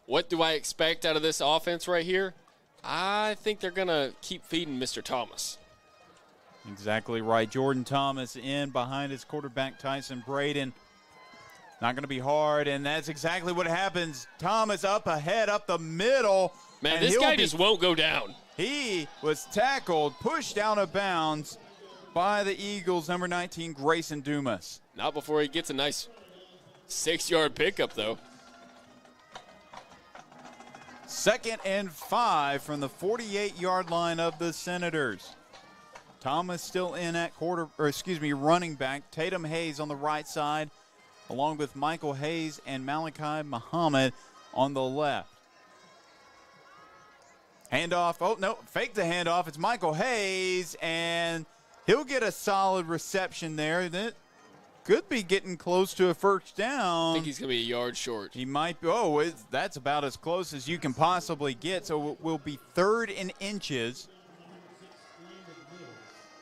What do I expect out of this offense right here? I think they're going to keep feeding Mr. Thomas. Exactly right. Jordan Thomas in behind his quarterback, Tyson Braden. Not going to be hard, and that's exactly what happens. Thomas up ahead, up the middle. Man, this guy just won't go down. He was tackled, pushed out of bounds by the Eagles, number 19, Grayson Dumas. Not before he gets a nice 6-yard pickup, though. 2nd and 5 from the 48-yard line of the Senators. Thomas still in at running back. Tatum Hayes on the right side, along with Michael Hayes and Malachi Muhammad on the left. Handoff. Oh, no, fake the handoff. It's Michael Hayes, and he'll get a solid reception there. That could be getting close to a first down. I think he's going to be a yard short. He might be. Oh, that's about as close as you can possibly get. So it will be 3rd and inches.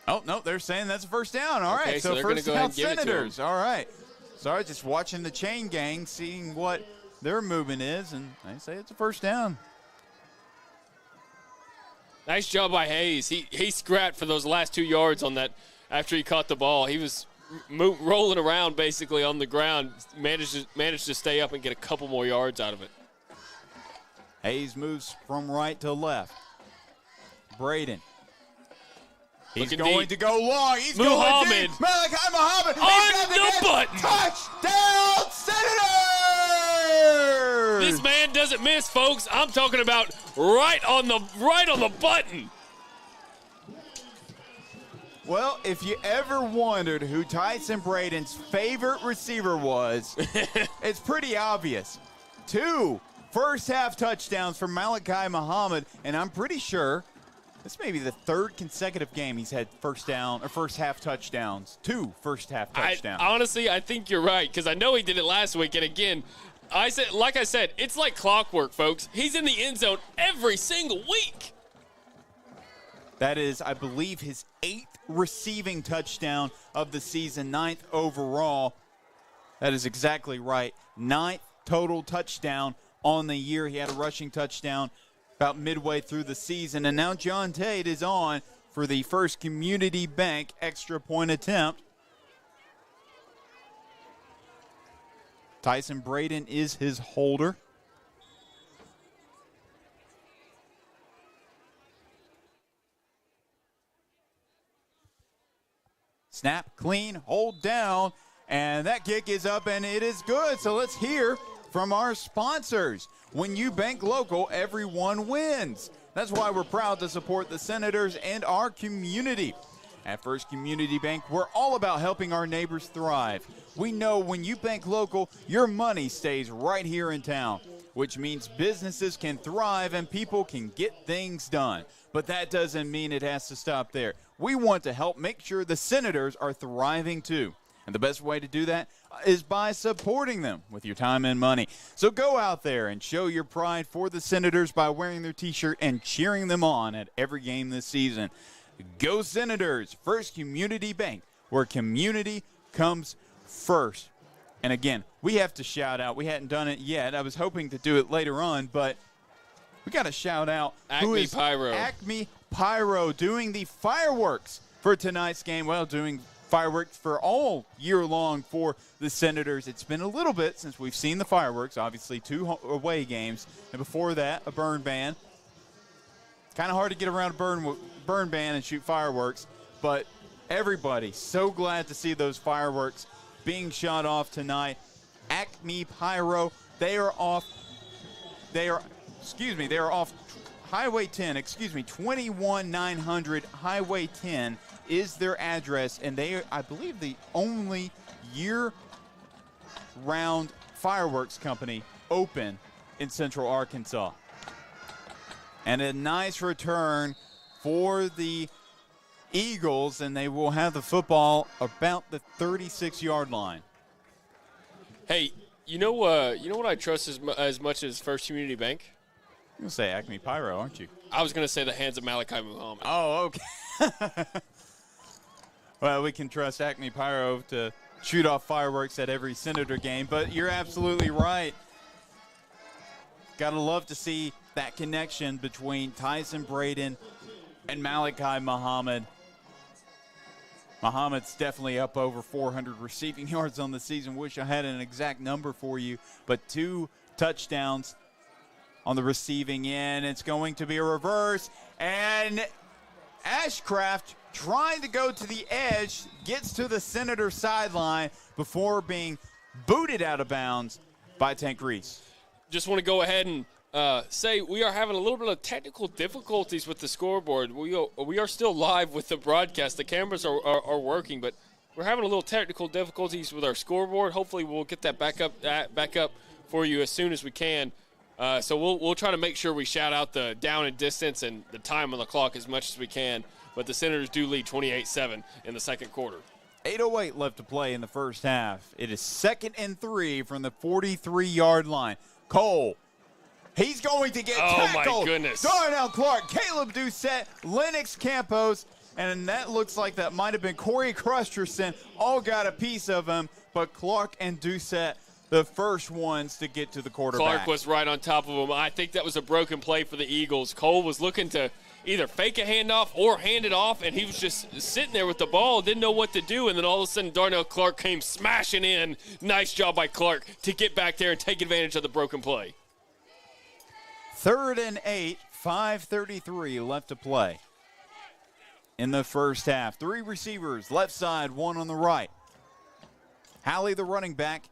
Oh, no, they're saying that's a first down. All right, so first down Senators. All right. Sorry, just watching the chain gang, seeing what their movement is, and they say it's a first down. Nice job by Hayes. He scrapped for those last 2 yards on that after he caught the ball. He was rolling around basically on the ground, managed to stay up and get a couple more yards out of it. Hayes moves from right to left. Braden. He's going to go long. He's Muhammad. going deep. Malachi Muhammad. On the button. Touchdown, Senators! This man doesn't miss, folks. I'm talking about right on the button. Well, if you ever wondered who Tyson Braden's favorite receiver was, it's pretty obvious. 2 first-half touchdowns from Malachi Muhammad, and I'm pretty sure this may be the 3rd consecutive game he's had first-half touchdowns. 2 first-half touchdowns. Honestly, I think you're right, because I know he did it last week, and again, like I said, it's like clockwork, folks. He's in the end zone every single week. That is, I believe, his 8th receiving touchdown of the season, 9th overall. That is exactly right. 9th total touchdown on the year. He had a rushing touchdown about midway through the season. And now John Tate is on for the First Community Bank extra point attempt. Tyson Braden is his holder. Snap, clean, hold down, and that kick is up, and it is good. So let's hear from our sponsors. When you bank local, everyone wins. That's why we're proud to support the Senators and our community. At First Community Bank, we're all about helping our neighbors thrive. We know when you bank local, your money stays right here in town, which means businesses can thrive and people can get things done. But that doesn't mean it has to stop there. We want to help make sure the Senators are thriving too. And the best way to do that is by supporting them with your time and money. So go out there and show your pride for the Senators by wearing their t-shirt and cheering them on at every game this season. Go Senators, First Community Bank, where community comes first. And again, we have to shout out. We hadn't done it yet. I was hoping to do it later on, but we got to shout out Acme Pyro. Acme Pyro doing the fireworks for tonight's game. Well, doing fireworks for all year long for the Senators. It's been a little bit since we've seen the fireworks. Obviously, 2 away games, and before that, a burn ban. Kind of hard to get around a burn ban and shoot fireworks, but everybody so glad to see those fireworks being shot off tonight. Acme Pyro, they are off Highway 10, 21900 Highway 10 is their address, and they are, I believe, the only year-round fireworks company open in Central Arkansas. And a nice return for the Eagles, and they will have the football about the 36-yard line. Hey, you know what I trust as much as First Community Bank? You're going to say Acme Pyro, aren't you? I was going to say the hands of Malachi Muhammad. Oh, okay. Well, we can trust Acme Pyro to shoot off fireworks at every Senator game, but you're absolutely right. Gotta love to see that connection between Tyson Braden and Malachi Muhammad. Muhammad's definitely up over 400 receiving yards on the season. Wish I had an exact number for you, but 2 touchdowns on the receiving end. It's going to be a reverse, and Ashcraft trying to go to the edge, gets to the Senator sideline before being booted out of bounds by Tank Reese. Just want to go ahead and say we are having a little bit of technical difficulties with the scoreboard. We are still live with the broadcast. The cameras are working, but we're having a little technical difficulties with our scoreboard. Hopefully we'll get that back up for you as soon as we can. So we'll try to make sure we shout out the down and distance and the time on the clock as much as we can. But the Senators do lead 28-7 in the second quarter. 8:08 left to play in the first half. It is 2nd and 3 from the 43-yard line. Cole, he's going to get tackled. Oh, my goodness. Darnell Clark, Caleb Doucette, Lennox Campos, and that looks like that might have been Corey Crusterson. All got a piece of him, but Clark and Doucette, the first ones to get to the quarterback. Clark was right on top of him. I think that was a broken play for the Eagles. Cole was looking to either fake a handoff or hand it off, and he was just sitting there with the ball, didn't know what to do, and then all of a sudden Darnell Clark came smashing in. Nice job by Clark to get back there and take advantage of the broken play. 3rd and 8, 5:33 left to play in the first half. 3 receivers, left side, 1 on the right. Hallie, the running back,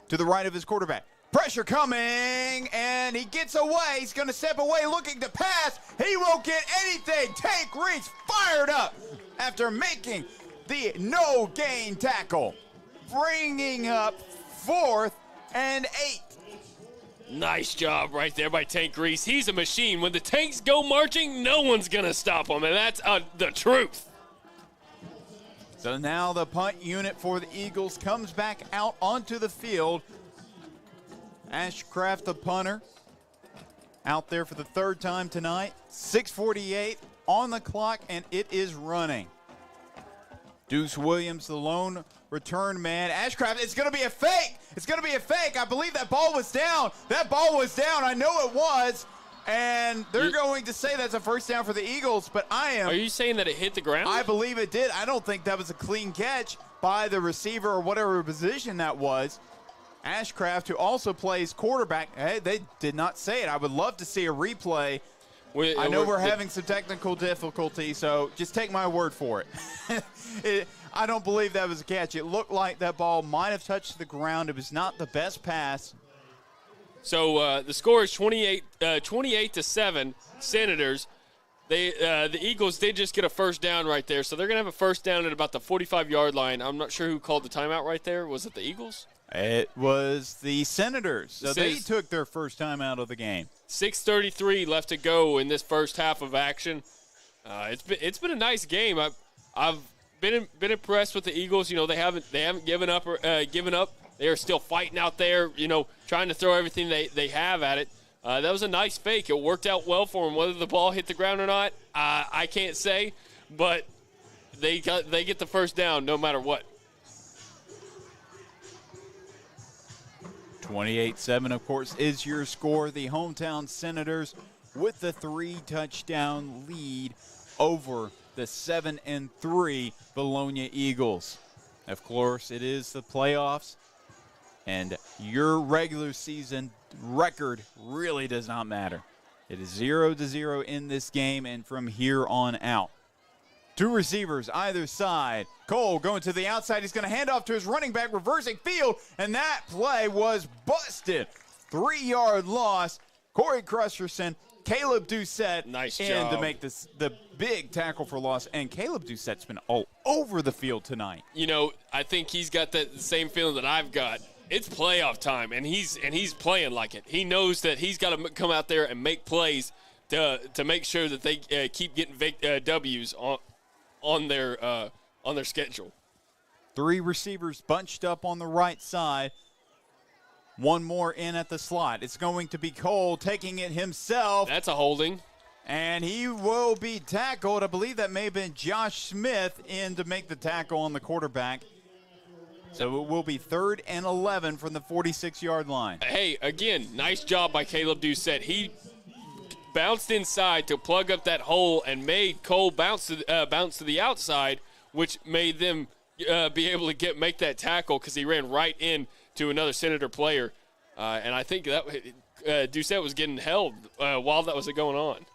to the right of his quarterback. Pressure coming, and he gets away. He's going to step away looking to pass. He won't get anything. Tank Reese fired up after making the no-gain tackle, bringing up 4th and 8. Nice job right there by Tank Reese. He's a machine. When the Tanks go marching, no one's going to stop him, and that's the truth. So now the punt unit for the Eagles comes back out onto the field. Ashcraft, the punter, out there for the 3rd time tonight. 6:48 on the clock, and it is running. Deuce Williams, the lone return man. Ashcraft, it's going to be a fake. It's going to be a fake. I believe that ball was down. That ball was down. I know it was. And they're going to say that's a first down for the Eagles, but Are you saying that it hit the ground? I believe it did. I don't think that was a clean catch by the receiver or whatever position that was. Ashcraft, who also plays quarterback, hey, they did not say it. I would love to see a replay. I know we're having some technical difficulty, so just take my word for it. I don't believe that was a catch. It looked like that ball might have touched the ground. It was not the best pass. So the score is 28-7, Senators. The Eagles did just get a first down right there, so they're going to have a first down at about the 45-yard line. I'm not sure who called the timeout right there. Was it the Eagles? It was the Senators. So they took their first time out of the game. 6:33 left to go in this first half of action. It's been a nice game. I've been impressed with the Eagles. You know, they haven't given up. They are still fighting out there, you know, trying to throw everything they have at it. That was a nice fake. It worked out well for them. Whether the ball hit the ground or not, I can't say, but they get the first down no matter what. 28-7, of course, is your score. The hometown Senators with the 3-touchdown lead over the 7-3 Vilonia Eagles. Of course, it is the playoffs, and your regular season record really does not matter. It is 0-0 in this game, and from here on out. 2 receivers either side. Cole going to the outside. He's going to hand off to his running back, reversing field, and that play was busted. 3-yard loss. Corey Crusterson, Caleb Doucette nice in job to make this the big tackle for loss. And Caleb Doucette's been all over the field tonight. You know, I think he's got that same feeling that I've got. It's playoff time, and he's playing like it. He knows that he's got to come out there and make plays to make sure that they keep getting W's on their schedule. 3 receivers bunched up on the right side. 1 more in at the slot. It's going to be Cole taking it himself. That's a holding. And he will be tackled. I believe that may have been Josh Smith in to make the tackle on the quarterback. So it will be 3rd and 11 from the 46-yard line. Hey, again, nice job by Caleb Doucette. He bounced inside to plug up that hole and made Cole bounce to the outside which made them be able to make that tackle because he ran right in to another Senator player. And I think that Doucette was getting held while that was going on.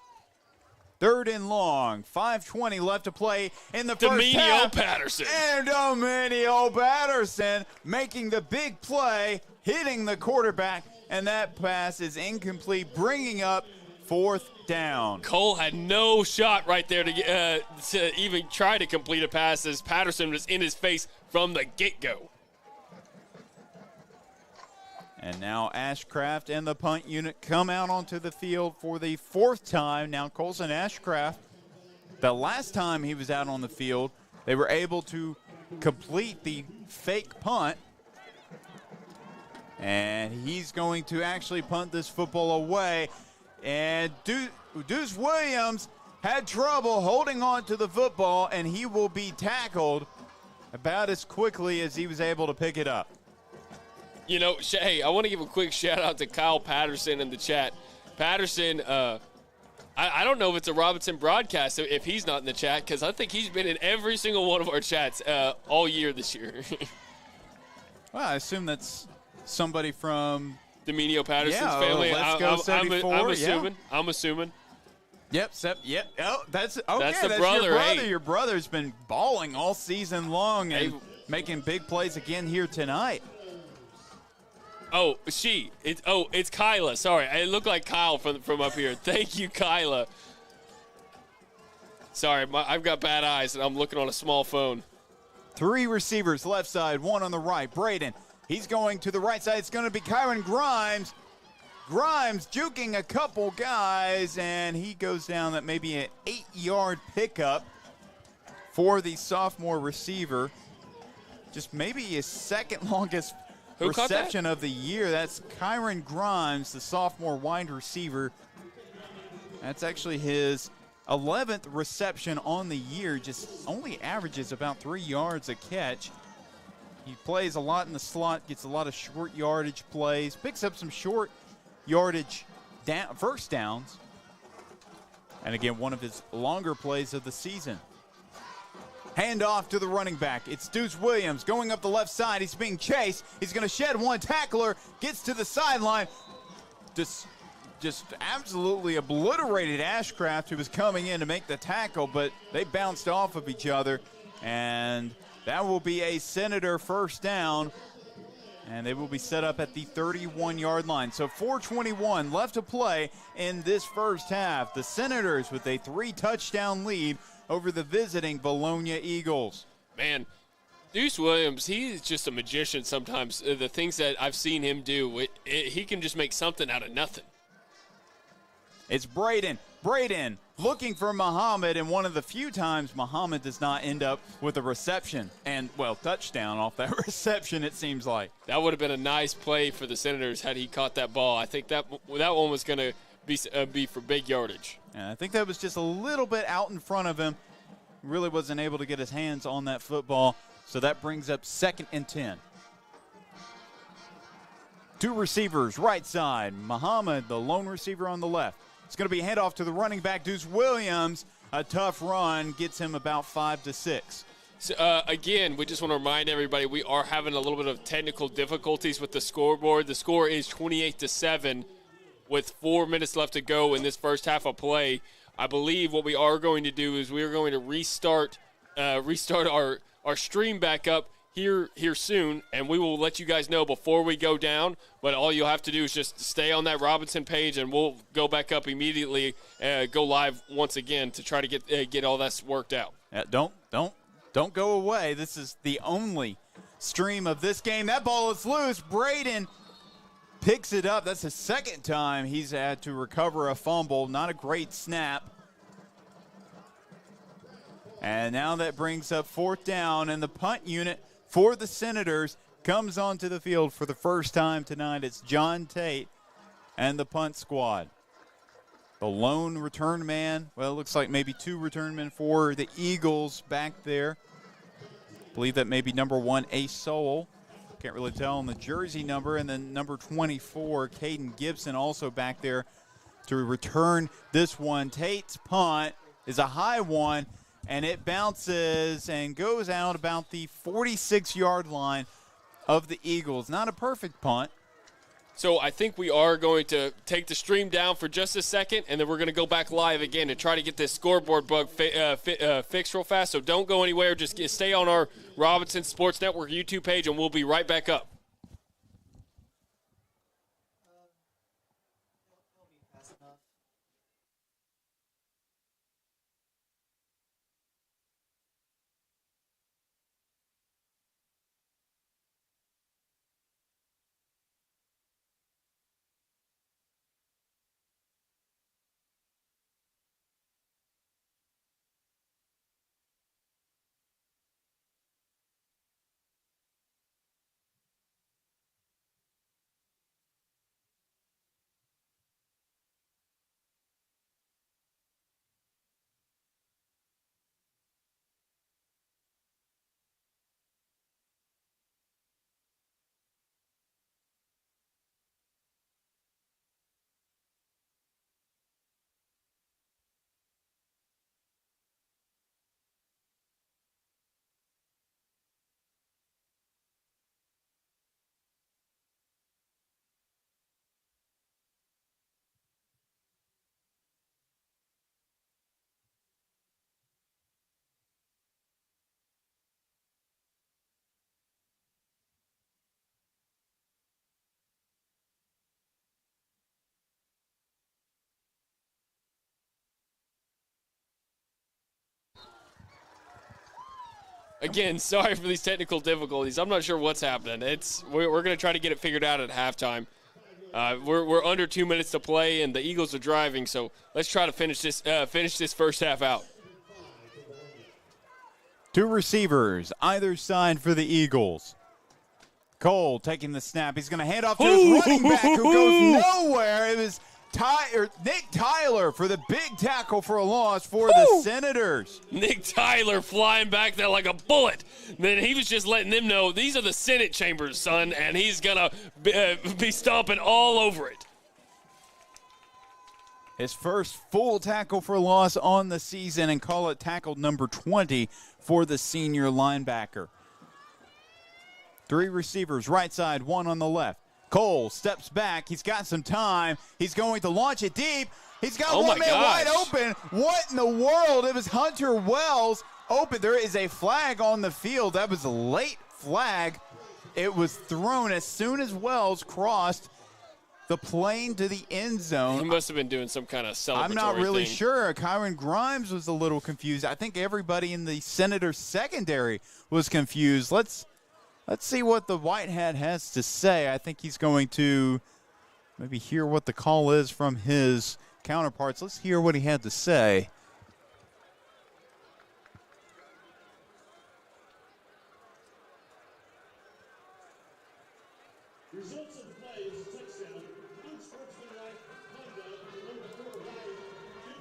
3rd and long, 5:20 left to play in the first half. Patterson. And Dominio Patterson making the big play, hitting the quarterback, and that pass is incomplete, bringing up 4th down. Cole had no shot right there to even try to complete a pass as Patterson was in his face from the get-go. And now Ashcraft and the punt unit come out onto the field for the 4th time. Now Colson Ashcraft, the last time he was out on the field, they were able to complete the fake punt. And he's going to actually punt this football away. And Deuce Williams had trouble holding on to the football, and he will be tackled about as quickly as he was able to pick it up. You know, hey, I want to give a quick shout-out to Kyle Patterson in the chat. Patterson, I don't know if it's a Robinson broadcast if he's not in the chat, because I think he's been in every single one of our chats all year this year. Well, I assume that's somebody from Dominio Patterson's yeah, family. Let's Go 74. I'm assuming. Yeah. I'm assuming. Yep. Oh, that's okay. That's the that's brother. Your brother. Hey. Your brother's been balling all season long and making big plays again here tonight. Oh, it's Kyla. Sorry, it looked like Kyle from up here. Thank you, Kyla. Sorry, I've got bad eyes and I'm looking on a small phone. 3 receivers left side, 1 on the right. Braden, he's going to the right side. It's going to be Kyron Grimes. Grimes juking a couple guys, and he goes down. That may be an 8-yard pickup for the sophomore receiver. Just maybe his second longest reception of the year. That's Kyron Grimes, the sophomore wide receiver. That's actually his 11th reception on the year. Just only averages about 3 yards a catch. He plays a lot in the slot, gets a lot of short yardage plays, picks up some short yardage first downs. And again, one of his longer plays of the season. Hand off to the running back. It's Deuce Williams going up the left side. He's being chased. He's going to shed one tackler. Gets to the sideline. Just absolutely obliterated Ashcraft, who was coming in to make the tackle, but they bounced off of each other. And that will be a Senator first down. And they will be set up at the 31-yard line. So 4:21 left to play in this first half. The Senators with a 3-touchdown lead over the visiting Vilonia Eagles. Man, Deuce Williams, he's just a magician sometimes. The things that I've seen him do, he can just make something out of nothing. It's Braden. Braden looking for Muhammad, and one of the few times Muhammad does not end up with a reception and, well, touchdown off that reception, it seems like. That would have been a nice play for the Senators had he caught that ball. I think that one was going to be for big yardage. And I think that was just a little bit out in front of him. Really wasn't able to get his hands on that football, so that brings up 2nd and 10. 2 receivers, right side. Muhammad, the lone receiver on the left. It's going to be a handoff to the running back, Deuce Williams. A tough run gets him about 5 to 6. So, again, we just want to remind everybody we are having a little bit of technical difficulties with the scoreboard. The score is 28-7 with 4 minutes left to go in this first half of play. I believe what we are going to do is we are going to restart our stream back up here soon, and we will let you guys know before we go down. But all you'll have to do is just stay on that Robinson page, and we'll go back up immediately, go live once again to try to get all that worked out. Don't go away. This is the only stream of this game. That ball is loose. Braden picks it up. That's the second time he's had to recover a fumble. Not a great snap. And now that brings up 4th down, and the punt unit for the Senators comes onto the field for the first time tonight. It's John Tate and the punt squad. The lone return man, well, it looks like maybe 2 return men for the Eagles back there. I believe that may be number 1, Ace Sowell. Can't really tell on the jersey number. And then number 24, Caden Gibson, also back there to return this one. Tate's punt is a high one. and it bounces and goes out about the 46-yard line of the Eagles. Not a perfect punt. So I think we are going to take the stream down for just a second, and then we're going to go back live again to try to get this scoreboard bug fixed real fast. So don't go anywhere. Just stay on our Robinson Sports Network YouTube page, and we'll be right back up. Again, sorry for these technical difficulties. I'm not sure what's happening. We're going to try to get it figured out at halftime. We're under 2 minutes to play, and the Eagles are driving. So let's try to finish this first half out. Two receivers, either side for the Eagles. Cole taking the snap. He's going to hand off to his running back who goes nowhere. It was Nick Tyler for the big tackle for a loss for the Senators. Nick Tyler flying back there like a bullet. Then he was just letting them know these are the Senate chambers, son, and he's going to be stomping all over it. His first full tackle for loss on the season, and call it tackle number 20 for the senior linebacker. Three receivers, right side, one on the left. Cole steps back. He's got some time. He's going to launch it deep. He's got one man wide open. What in the world? It was Hunter Wells open. There is a flag on the field. That was a late flag. It was thrown as soon as Wells crossed the plane to the end zone. He must have been doing some kind of celebratory I'm not really thing. sure. Kyron Grimes was a little confused. I think everybody in the Senator secondary was confused. Let's see what the White Hat has to say. I think he's going to maybe hear what the call is from his counterparts. Let's hear what he had to say. Results of play is a touchdown. Unsportsmanlike conduct. Number 4 right.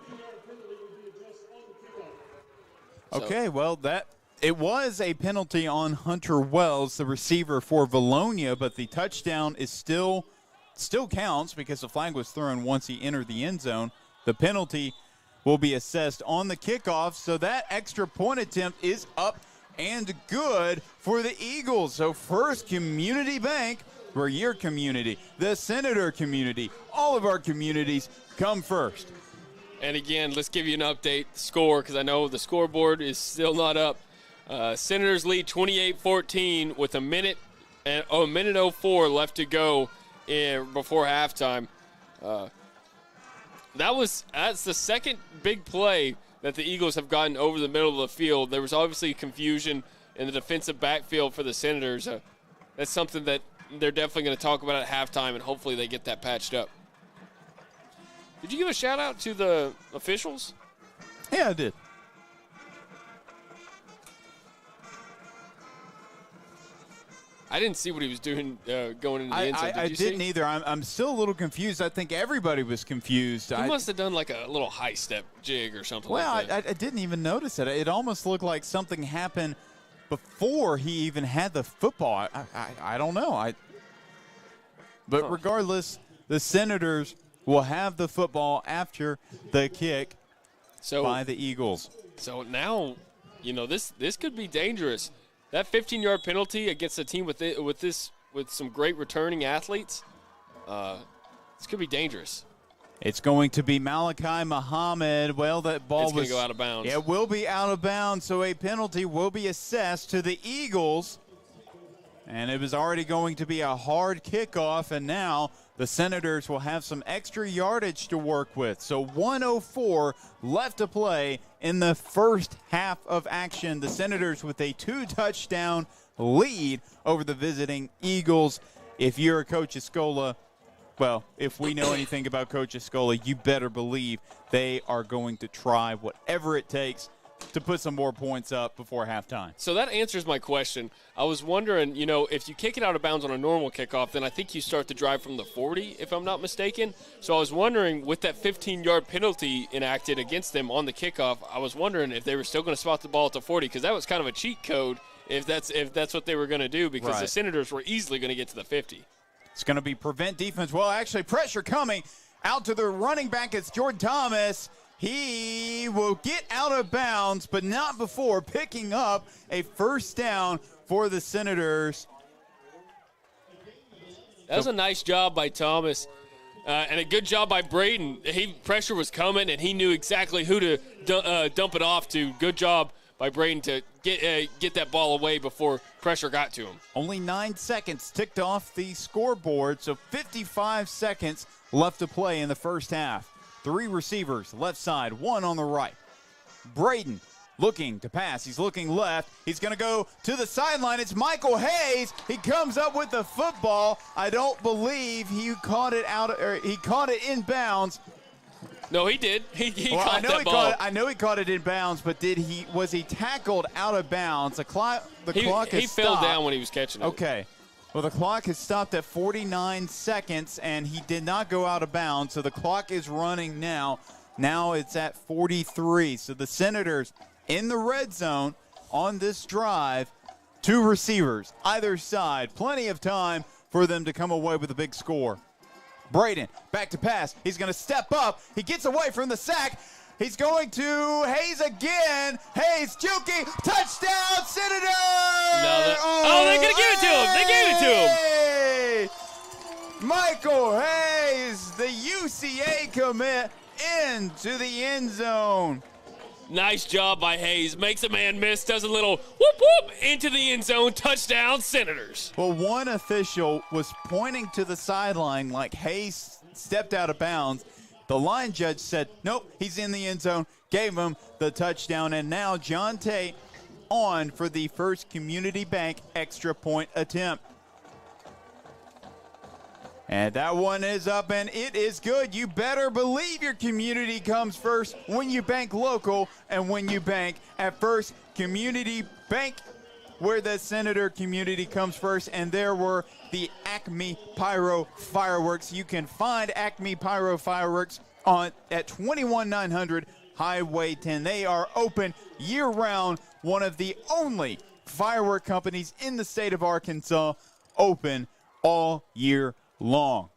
50-yard penalty will be addressed on the kickoff. Okay, well, it was a penalty on Hunter Wells, the receiver for Vilonia, but the touchdown is still counts because the flag was thrown once he entered the end zone. The penalty will be assessed on the kickoff, so that extra point attempt is up and good for the Eagles. So First Community Bank, we're your community, the Senator community, all of our communities come first. And again, let's give you an update score because I know the scoreboard is still not up. Senators lead 28-14 with a minute 04 left to go before halftime. That's the second big play that the Eagles have gotten over the middle of the field. There was obviously confusion in the defensive backfield for the Senators. That's something that they're definitely going to talk about at halftime, and hopefully they get that patched up. Did you give a shout out to the officials? Yeah, I did. I didn't see what he was doing going into the end zone. I didn't either. I'm still a little confused. I think everybody was confused. He must have done like a little high step jig or something like that. I didn't even notice it. It almost looked like something happened before he even had the football. I don't know. But regardless, the Senators will have the football after the kick by the Eagles. So now, this could be dangerous. That 15-yard penalty against a team with some great returning athletes, this could be dangerous. It's going to be Malachi Muhammad. Well, that ball It's going to go out of bounds. It will be out of bounds, so a penalty will be assessed to the Eagles. And it was already going to be a hard kickoff, and now the Senators will have some extra yardage to work with. So 1:04 left to play in the first half of action. The Senators with a 2-touchdown lead over the visiting Eagles. If you're Coach Escola, well, if we know anything about Coach Escola, you better believe they are going to try whatever it takes to put some more points up before halftime. So that answers my question. I was wondering, if you kick it out of bounds on a normal kickoff, then I think you start the drive from the 40, if I'm not mistaken. So I was wondering, with that 15-yard penalty enacted against them on the kickoff, I was wondering if they were still going to spot the ball at the 40, because that was kind of a cheat code if that's what they were going to do, because the Senators were easily going to get to the 50. It's going to be prevent defense. Well, actually, pressure coming out to the running back. It's Jordan Thomas. He will get out of bounds, but not before picking up a first down for the Senators. That was a nice job by Thomas, and a good job by Braden. Pressure was coming, and he knew exactly who to dump it off to. Good job by Braden to get that ball away before pressure got to him. Only 9 seconds ticked off the scoreboard, so 55 seconds left to play in the first half. 3 receivers, left side, 1 on the right. Braden looking to pass. He's looking left. He's going to go to the sideline. It's Michael Hayes. He comes up with the football. I don't believe he caught it he caught it in bounds. No, he did. He caught that ball. I know he caught it in bounds, but was he tackled out of bounds? The clock has stopped. He fell down when he was catching it. Okay. Well, the clock has stopped at 49 seconds, and he did not go out of bounds, so the clock is running now. Now it's at 43. So the Senators in the red zone on this drive. 2 receivers, either side. Plenty of time for them to come away with a big score. Braden, back to pass. He's going to step up. He gets away from the sack. He's going to Hayes again. Hayes, Juki, touchdown, Senators! They're going to give it to him. They gave it to him. Michael Hayes, the UCA commit, into the end zone. Nice job by Hayes. Makes a man miss, does a little whoop whoop into the end zone. Touchdown, Senators. Well, one official was pointing to the sideline like Hayes stepped out of bounds. The line judge said, nope, he's in the end zone, gave him the touchdown, and now John Tate on for the first Community Bank extra point attempt. And that one is up, and it is good. You better believe your community comes first when you bank local and when you bank at First Community Bank, where the Senator community comes first. And there were the Acme Pyro Fireworks. You can find Acme Pyro Fireworks at 21900 Highway 10. They are open year-round, one of the only firework companies in the state of Arkansas open all year long.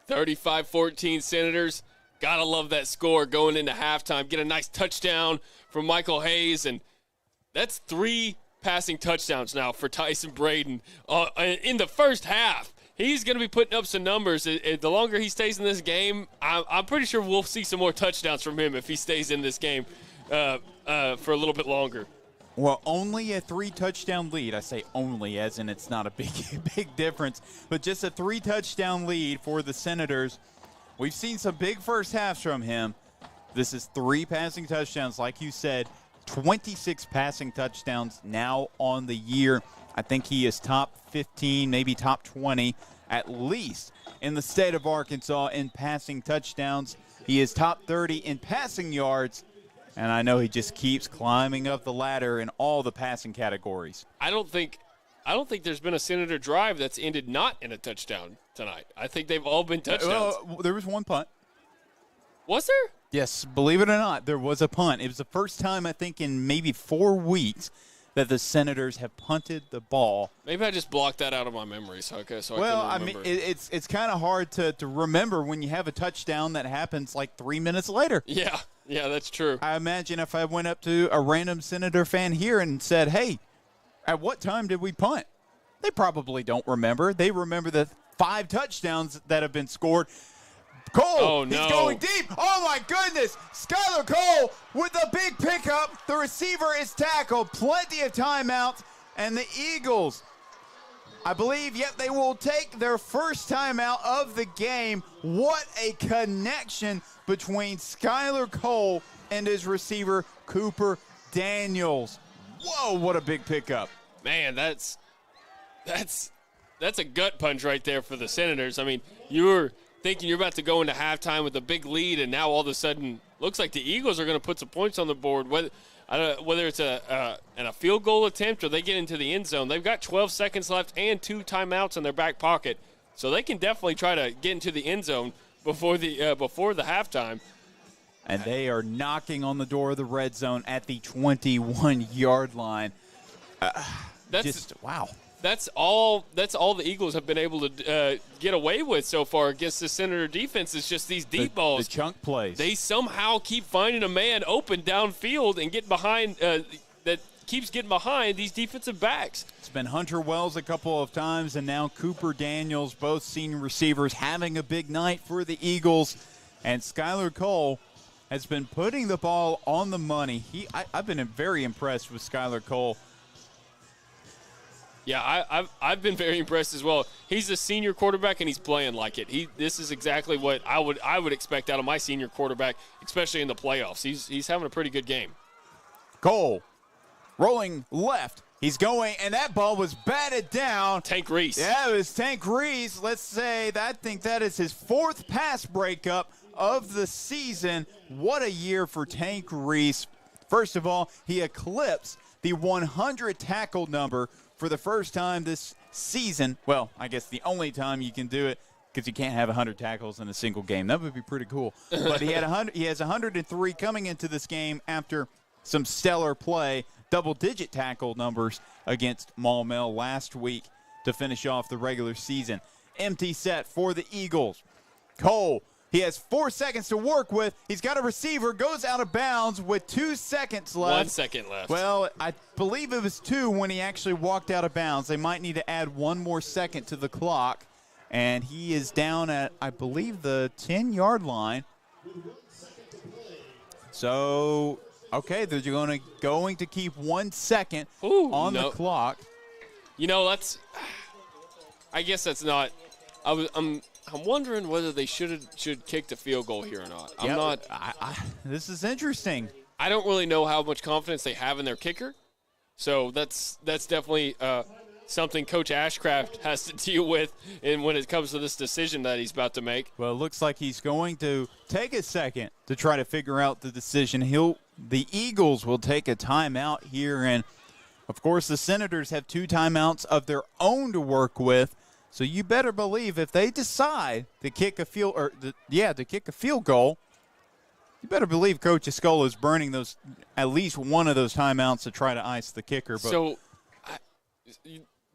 35-14 Senators. Gotta love that score going into halftime. Get a nice touchdown from Michael Hayes, and that's 3 passing touchdowns now for Tyson Braden in the first half. He's going to be putting up some numbers. The longer he stays in this game, I'm pretty sure we'll see some more touchdowns from him if he stays in this game for a little bit longer. Well, only a 3-touchdown lead. I say only as in it's not a big difference, but just a 3-touchdown lead for the Senators. We've seen some big first halves from him. This is 3 passing touchdowns, like you said, 26 passing touchdowns now on the year. I think he is top 15, maybe top 20, at least in the state of Arkansas in passing touchdowns. He is top 30 in passing yards. And I know he just keeps climbing up the ladder in all the passing categories. I don't think there's been a Senator drive that's ended not in a touchdown tonight. I think they've all been touchdowns. There was one punt. Was there? Yes, believe it or not, there was a punt. It was the first time, I think, in maybe 4 weeks that the Senators have punted the ball. Maybe I just blocked that out of my memory, so I couldn't remember. It's kind of hard to remember when you have a touchdown that happens like 3 minutes later. Yeah, that's true. I imagine if I went up to a random Senator fan here and said, hey, at what time did we punt? They probably don't remember. They remember the 5 touchdowns that have been scored. Cole, he's going deep. Oh, my goodness. Skylar Cole with a big pickup. The receiver is tackled. Plenty of timeouts. And the Eagles, I believe, they will take their first timeout of the game. What a connection between Skylar Cole and his receiver, Cooper Daniels. Whoa, what a big pickup. Man, that's a gut punch right there for the Senators. I mean, you were thinking you're about to go into halftime with a big lead, and now all of a sudden looks like the Eagles are going to put some points on the board. Whether it's a field goal attempt or they get into the end zone, they've got 12 seconds left and 2 timeouts in their back pocket, so they can definitely try to get into the end zone before the halftime. And they are knocking on the door of the red zone at the 21-yard line. Wow. That's all the Eagles have been able to get away with so far against the Senator defense is just these deep balls. The chunk plays. They somehow keep finding a man open downfield and get behind that keeps getting behind these defensive backs. It's been Hunter Wells a couple of times and now Cooper Daniels, both senior receivers, having a big night for the Eagles. And Skylar Cole has been putting the ball on the money. I've been very impressed with Skylar Cole. Yeah, I've been very impressed as well. He's a senior quarterback and he's playing like it. This is exactly what I would expect out of my senior quarterback, especially in the playoffs. He's having a pretty good game. Cole rolling left. He's going, and that ball was batted down. Tank Reese. Yeah, it was Tank Reese. Let's say I think that is his 4th pass breakup of the season. What a year for Tank Reese. First of all, he eclipsed the 100 tackle number for the first time this season. Well, I guess the only time you can do it, because you can't have 100 tackles in a single game. That would be pretty cool. But he has 103 coming into this game after some stellar play, double-digit tackle numbers against Maumelle last week to finish off the regular season. Empty set for the Eagles. Cole, he has 4 seconds to work with. He's got a receiver, goes out of bounds with 2 seconds left. 1 second left. Well, I believe it was 2 when he actually walked out of bounds. They might need to add 1 more second to the clock. And he is down at, I believe, the 10-yard line. So, okay, they're going to keep 1 second on the clock. You know, I guess that's not. I'm wondering whether they should kick the field goal here or not. This is interesting. I don't really know how much confidence they have in their kicker, so that's definitely something Coach Ashcraft has to deal with when it comes to this decision that he's about to make. Well, it looks like he's going to take a second to try to figure out the decision. The Eagles will take a timeout here, and of course the Senators have 2 timeouts of their own to work with. So you better believe if they decide to kick a field goal, you better believe Coach Escola is burning at least one of those timeouts to try to ice the kicker. But so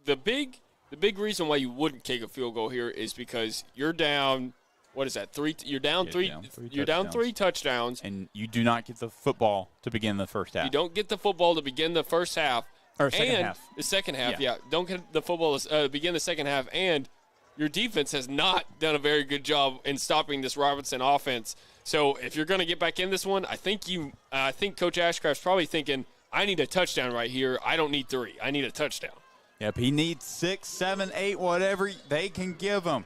the big reason why you wouldn't kick a field goal here is because you're down. What is that? 3. You're down 3. You're down 3 touchdowns, and you do not get the football to begin the first half. You don't get the football to begin the first half. Or second half. The second half, yeah. Don't get the football to begin the second half, and your defense has not done a very good job in stopping this Robinson offense. So if you're going to get back in this one, I think Coach Ashcraft's probably thinking, I need a touchdown right here. I don't need 3. I need a touchdown. Yep, he needs 6, 7, 8, whatever they can give him.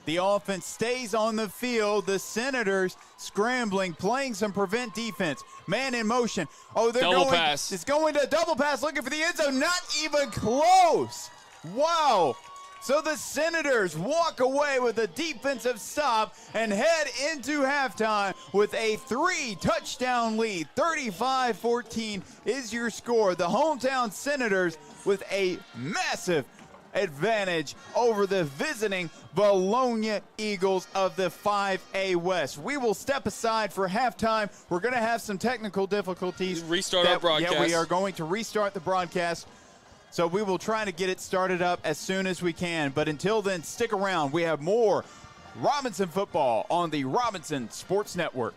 The offense stays on the field. The Senators scrambling, playing some prevent defense. Man in motion. Oh, they're double going. Pass. It's going to double pass, looking for the end zone. Not even close. Wow. So the Senators walk away with a defensive stop and head into halftime with a 3-touchdown lead. 35-14 is your score. The hometown Senators with a massive advantage over the visiting Vilonia Eagles of the 5A West. We will step aside for halftime. We're going to have some technical difficulties. Restart our broadcast. Yeah, we are going to restart the broadcast. So we will try to get it started up as soon as we can. But until then, stick around. We have more Robinson football on the Robinson Sports Network.